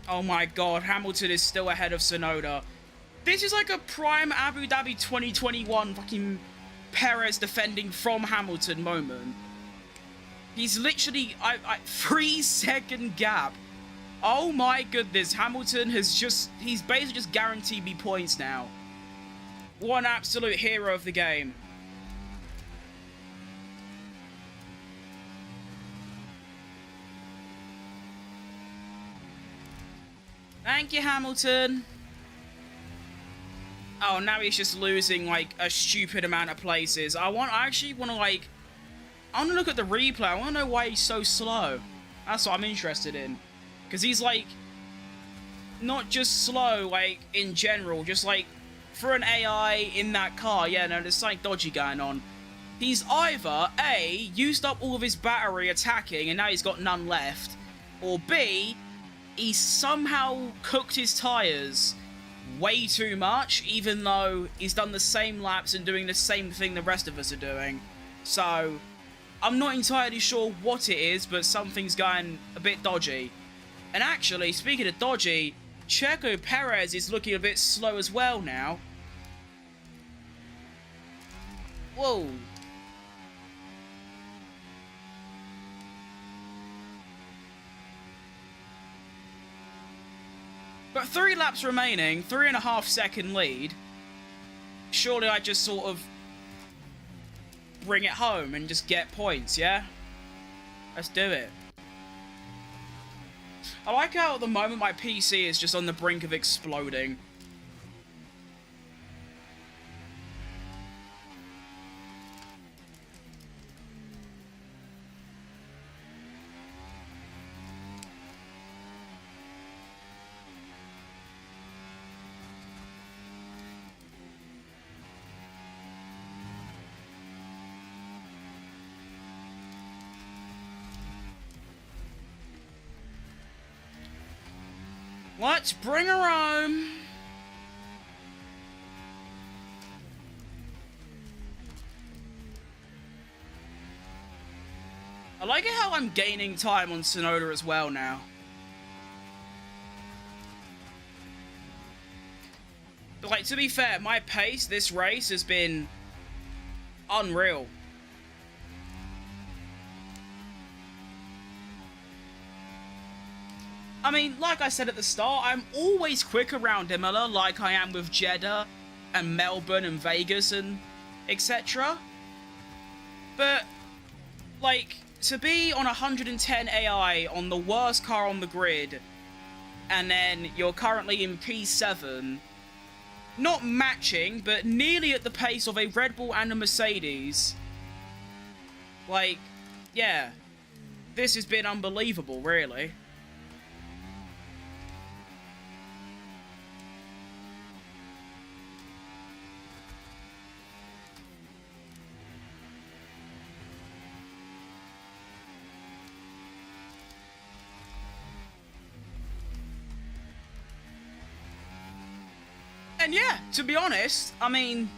Oh my god, Hamilton is still ahead of Tsunoda. This is like a prime Abu Dhabi 2021 fucking Perez defending from Hamilton moment. He's literally 3-second gap. Oh my goodness, Hamilton he's basically just guaranteed me points now. One absolute hero of the game. Thank you, Hamilton. Oh, now he's just losing, like, a stupid amount of places. I actually want to, like... I want to look at the replay. I want to know why he's so slow. That's what I'm interested in. Because he's, like... not just slow, like, in general. Just, like, for an AI in that car. Yeah, no, there's something dodgy going on. He's either, A, used up all of his battery attacking, and now he's got none left. Or B... he somehow cooked his tyres way too much, even though he's done the same laps and doing the same thing the rest of us are doing. So, I'm not entirely sure what it is, but something's going a bit dodgy. And actually, speaking of dodgy, Checo Perez is looking a bit slow as well now. Whoa. But 3 laps remaining, 3.5 second lead. Surely I just sort of bring it home and just get points, yeah? Let's do it. I like how at the moment my PC is just on the brink of exploding. Let's bring her home. I like it how I'm gaining time on Tsunoda as well now. But like, to be fair, my pace this race has been unreal. I mean, like I said at the start, I'm always quick around Imola, like I am with Jeddah and Melbourne and Vegas and etc. But, like, to be on 110 AI on the worst car on the grid, and then you're currently in P7, not matching, but nearly at the pace of a Red Bull and a Mercedes, like, yeah, this has been unbelievable, really. And yeah, to be honest, I mean,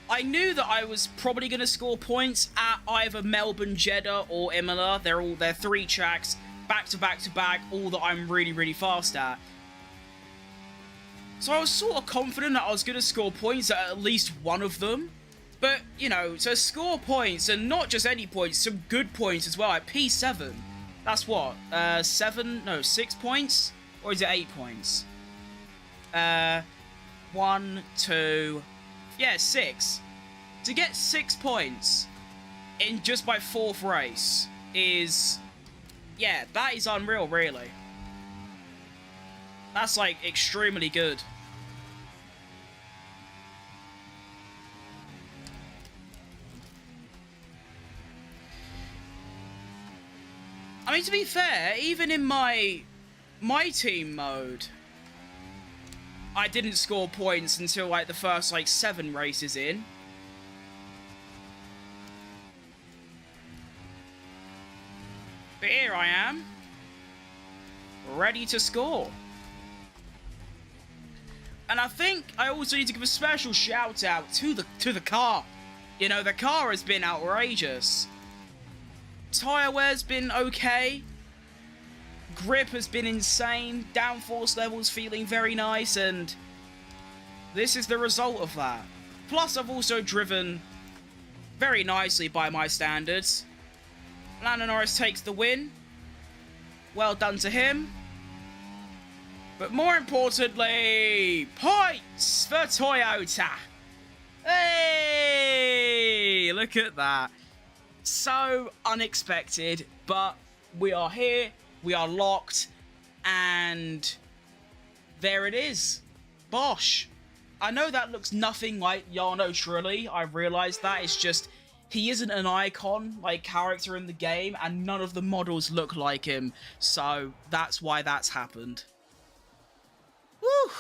I knew that I was probably going to score points at either Melbourne, Jeddah, or Imola. They're 3 tracks, back to back to back, all that I'm really, really fast at. So I was sort of confident that I was going to score points at least one of them. But, you know, to score points, and not just any points, some good points as well, at P7. That's what, 6 points? Or is it 8 points? 1, 2, yeah, 6. To get 6 points in just my 4th race is, yeah, that is unreal, really. That's, like, extremely good. I mean, to be fair, even in my team mode, I didn't score points until, like, the first, like, 7 races in. But here I am, ready to score. And I think I also need to give a special shout out to the car. You know, the car has been outrageous. Tyre wear's been okay. Grip has been insane. Downforce levels feeling very nice, and this is the result of that. Plus, I've also driven very nicely by my standards. Lando Norris takes the win. Well done to him. But more importantly, points for Toyota. Hey, look at that. So unexpected, but we are here, we are locked, and there it is. Bosh. I know that looks nothing like Jarno Trulli. I realise that. It's just, he isn't an icon, like, character in the game, and none of the models look like him. So that's why that's happened. Woo!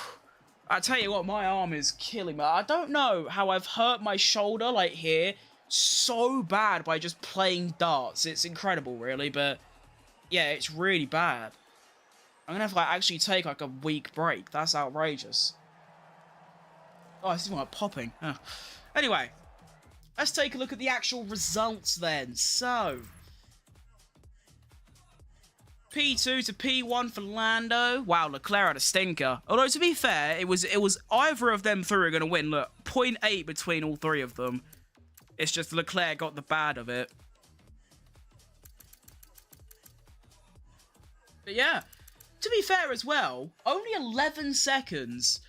I tell you what, my arm is killing me. I don't know how I've hurt my shoulder, like here, so bad by just playing darts. It's incredible, really, but yeah, it's really bad. I'm gonna have to, like, actually take, like, a week break. That's outrageous. Oh, this is like popping. Oh. Anyway, let's take a look at the actual results then. So, P2 to P1 for Lando. Wow, Leclerc had a stinker. Although, to be fair, it was either of them three are going to win. Look, 0.8 between all three of them. It's just Leclerc got the bad of it. But yeah, to be fair as well, only 11 seconds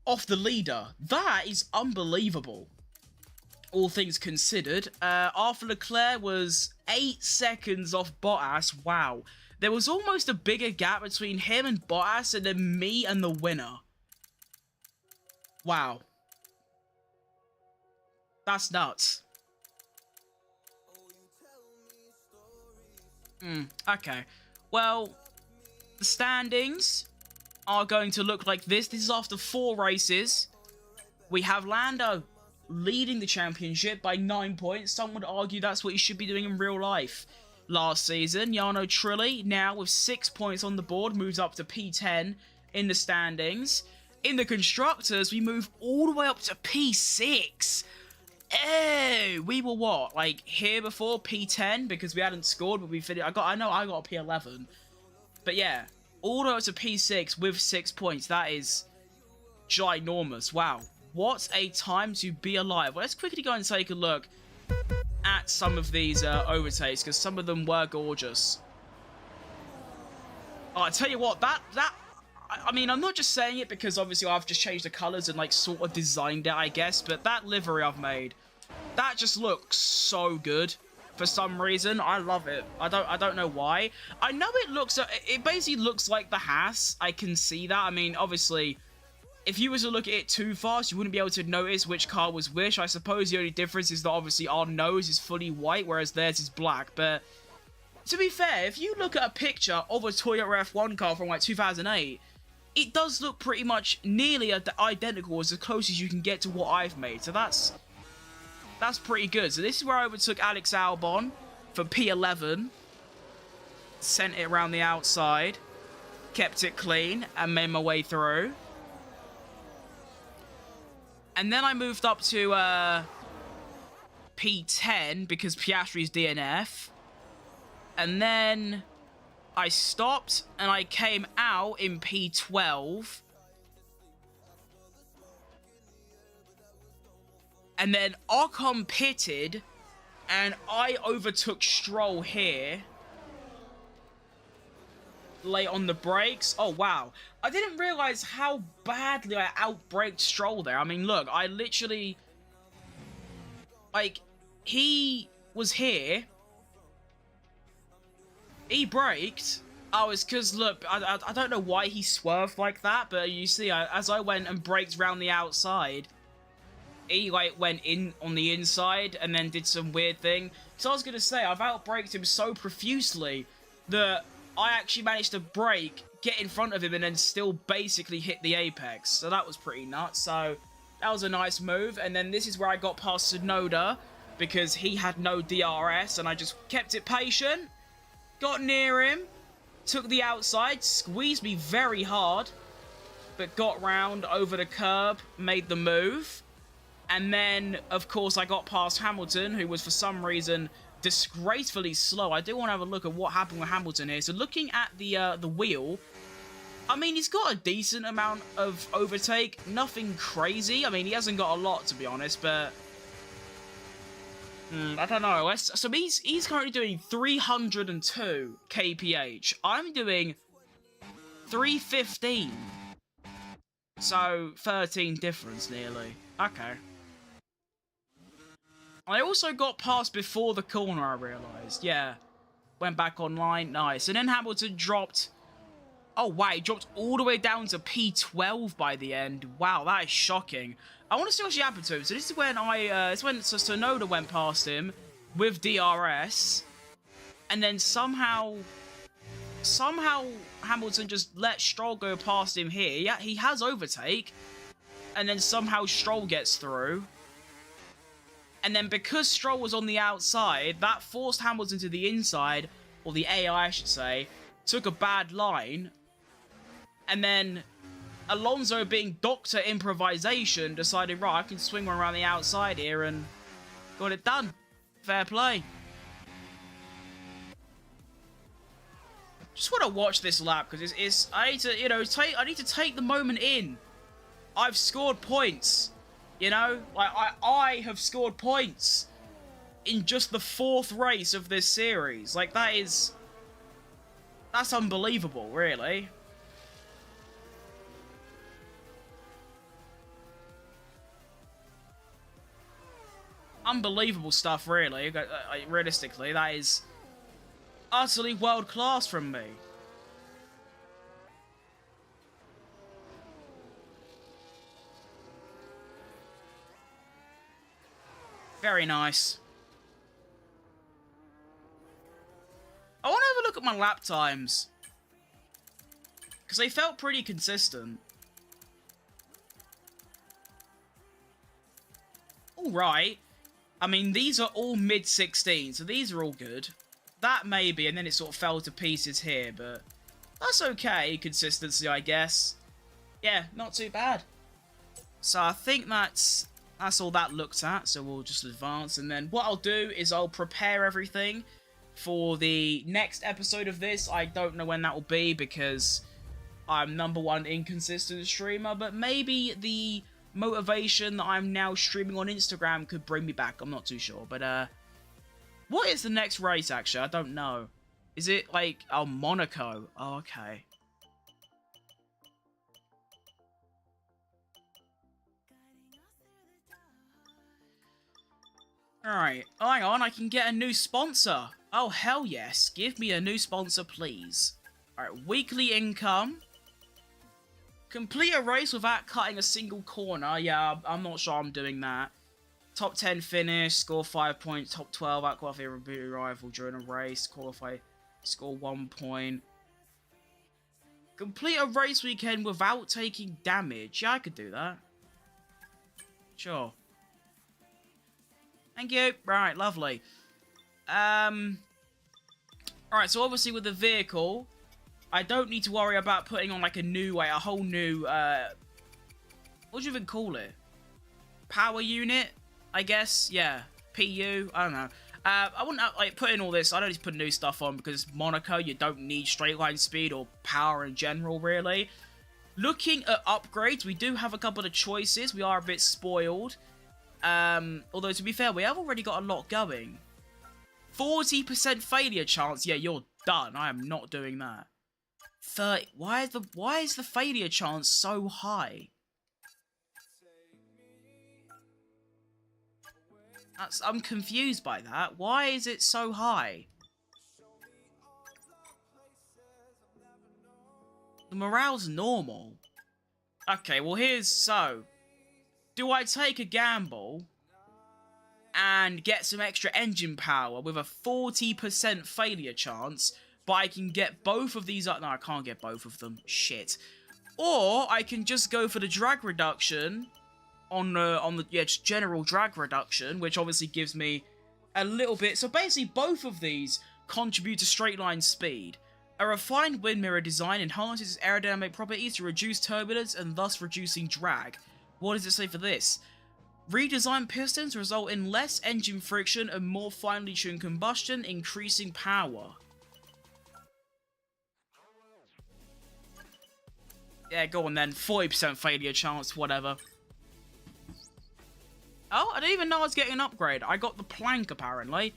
off the leader. That is unbelievable, all things considered. Arthur Leclerc was 8 seconds off Bottas. Wow. There was almost a bigger gap between him and Bottas and then me and the winner. Wow. That's nuts. Okay. Well, the standings are going to look like this. This is after 4 races. We have Lando leading the championship by 9 points. Some would argue that's what he should be doing in real life. Last season, Jarno Trulli, now with 6 points on the board, moves up to P10 in the standings. In the Constructors, we move all the way up to P6. Oh, we were what? Like, here before P10 because we hadn't scored, but we finished. I know I got a P11. But yeah, all the way up to P6 with 6 points. That is ginormous. Wow. What a time to be alive. Well, let's quickly go and take a look at some of these overtakes, because some of them were gorgeous. Oh, I tell you what, I mean, I'm not just saying it because obviously I've just changed the colours and like sort of designed it, I guess, but that livery I've made, that just looks so good. For some reason, I love it. I don't know why. I know it basically looks like the Haas. I can see that. I mean, obviously, if you were to look at it too fast, you wouldn't be able to notice which car was which. I suppose the only difference is that obviously our nose is fully white, whereas theirs is black. But to be fair, if you look at a picture of a Toyota F1 car from like 2008, it does look pretty much nearly identical, as close as you can get to what I've made. So that's pretty good. So this is where I overtook Alex Albon for P11. Sent it around the outside. Kept it clean and made my way through. And then I moved up to P10 because Piastri's DNF. And then I stopped and I came out in P12. And then Ocon pitted and I overtook Stroll here. Late on the brakes. Oh, wow. I didn't realize how badly I outbraked Stroll there. I mean, look, I literally... Like, he was here. He braked. Oh, it's because, look, I don't know why he swerved like that, but you see, as I went and braked round the outside, he, like, went in on the inside and then did some weird thing. So I was going to say, I've outbraked him so profusely that I actually managed to brake, get in front of him, and then still basically hit the apex. So that was pretty nuts. So that was a nice move. And then this is where I got past Tsunoda because he had no DRS, and I just kept it patient. Got near him, took the outside, squeezed me very hard, but got round over the curb, made the move. And then, of course, I got past Hamilton, who was for some reason disgracefully slow. I do want to have a look at what happened with Hamilton here. So looking at the wheel, I mean, he's got a decent amount of overtake. Nothing crazy. I mean, he hasn't got a lot, to be honest, but I don't know. So he's currently doing 302 kph. I'm doing 315. So 13 difference nearly. Okay. I also got past before the corner, I realised. Yeah. Went back online. Nice. And then Hamilton dropped... Oh, wow. He dropped all the way down to P12 by the end. Wow, that is shocking. I want to see what actually happened to him. So this is when Tsunoda went past him with DRS. And then somehow Hamilton just let Stroll go past him here. Yeah, he has overtake. And then somehow Stroll gets through. And then because Stroll was on the outside, that forced Hamilton to the inside, or the AI I should say, took a bad line. And then Alonso, being Dr. Improvisation, decided, right, I can swing one around the outside here and Got it done. Fair play. Just want to watch this lap because it's I need to, you know, I need to take the moment in. I've scored points. You know, like I have scored points in just the 4th race of this series. Like that's unbelievable, really. Unbelievable stuff, really. Realistically, that is utterly world class from me. Very nice. I want to have a look at my lap times. Because they felt pretty consistent. Alright. I mean, these are all mid-16, so these are all good. That maybe, and then it sort of fell to pieces here, but that's okay. Consistency, I guess. Yeah, not too bad. So I think that's all that looked at, so we'll just advance, and then what I'll do is I'll prepare everything for the next episode of this. I don't know when that will be, because I'm #1 inconsistent streamer, but maybe the motivation that I'm now streaming on Instagram could bring me back. I'm not too sure, but what is the next race, actually? I don't know. Is it, like, oh, Monaco? Oh, okay. Alright, hang on, I can get a new sponsor. Oh, hell yes. Give me a new sponsor, please. Alright, weekly income. Complete a race without cutting a single corner. Yeah, I'm not sure I'm doing that. Top 10 finish, score 5 points, top 12, out qualify a rebooted rival during a race, qualify, score 1 point. Complete a race weekend without taking damage. Yeah, I could do that. Sure. Thank you. Right, lovely. Alright, so obviously with the vehicle, I don't need to worry about putting on like a whole new, what do you even call it? Power unit, I guess? Yeah, PU, I don't know. I wouldn't like put in all this. I don't need to put new stuff on because it's Monaco. You don't need straight line speed or power in general, really. Looking at upgrades, we do have a couple of choices. We are a bit spoiled. Although, to be fair, we have already got a lot going. 40% failure chance. Yeah, you're done. I am not doing that. 30. Why is the failure chance so high? I'm confused by that. Why is it so high? The morale's normal. Okay, well so. Do I take a gamble and get some extra engine power with a 40% failure chance, but I can get both of these up? No, I can't get both of them. Shit. Or I can just go for the drag reduction on the just general drag reduction, which obviously gives me a little bit. So basically, both of these contribute to straight line speed. A refined wind mirror design enhances its aerodynamic properties to reduce turbulence and thus reducing drag. What does it say for this? Redesigned pistons result in less engine friction and more finely tuned combustion, increasing power. Yeah, go on then. 40% failure chance, whatever. Oh, I didn't even know I was getting an upgrade. I got the plank, apparently.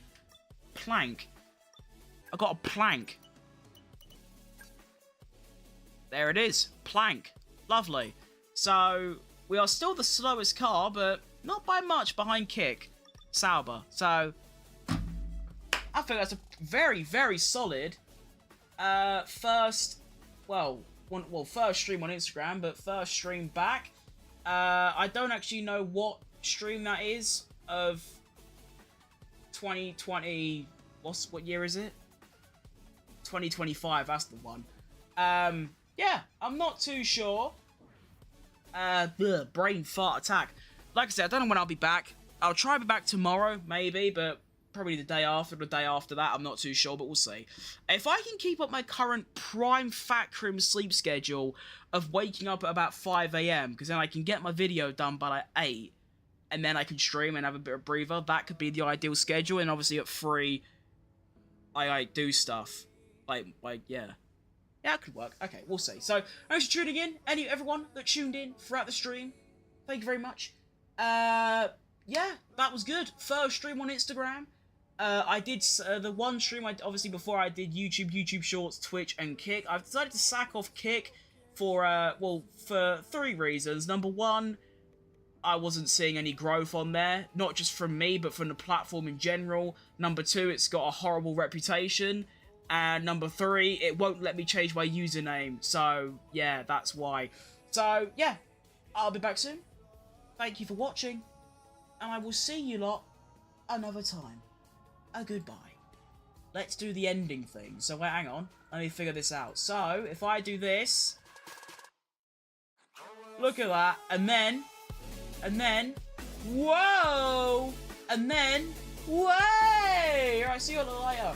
Plank. I got a plank. There it is. Plank. Lovely. So, we are still the slowest car, but not by much behind Kick. Sauber. So, I think that's a very, very solid first stream on Instagram, but first stream back. I don't actually know what stream that is of 2020. What year is it? 2025. That's the one. Yeah, I'm not too sure. Brain fart attack. Like I said, I don't know when I'll be back. I'll try to be back tomorrow, maybe, but probably the day after, that, I'm not too sure, but we'll see. If I can keep up my current prime fat crim sleep schedule of waking up at about 5 AM, because then I can get my video done by like 8, and then I can stream and have a bit of breather. That could be the ideal schedule, and obviously at 3, I like do stuff. Like yeah. Yeah, it could work. Okay, we'll see. So, thanks for tuning in. Everyone that tuned in throughout the stream, thank you very much. Yeah, that was good. First stream on Instagram. I did the one stream, obviously before I did YouTube Shorts, Twitch, and Kick. I've decided to sack off Kick for, for 3 reasons. Number 1, I wasn't seeing any growth on there. Not just from me, but from the platform in general. Number 2, it's got a horrible reputation. And number 3, it won't let me change my username. So, yeah, that's why. So, yeah, I'll be back soon. Thank you for watching. And I will see you lot another time. A goodbye. Let's do the ending thing. So, wait, hang on. Let me figure this out. So, if I do this... Look at that. And then... Whoa! And then... Way! Alright, see you all later.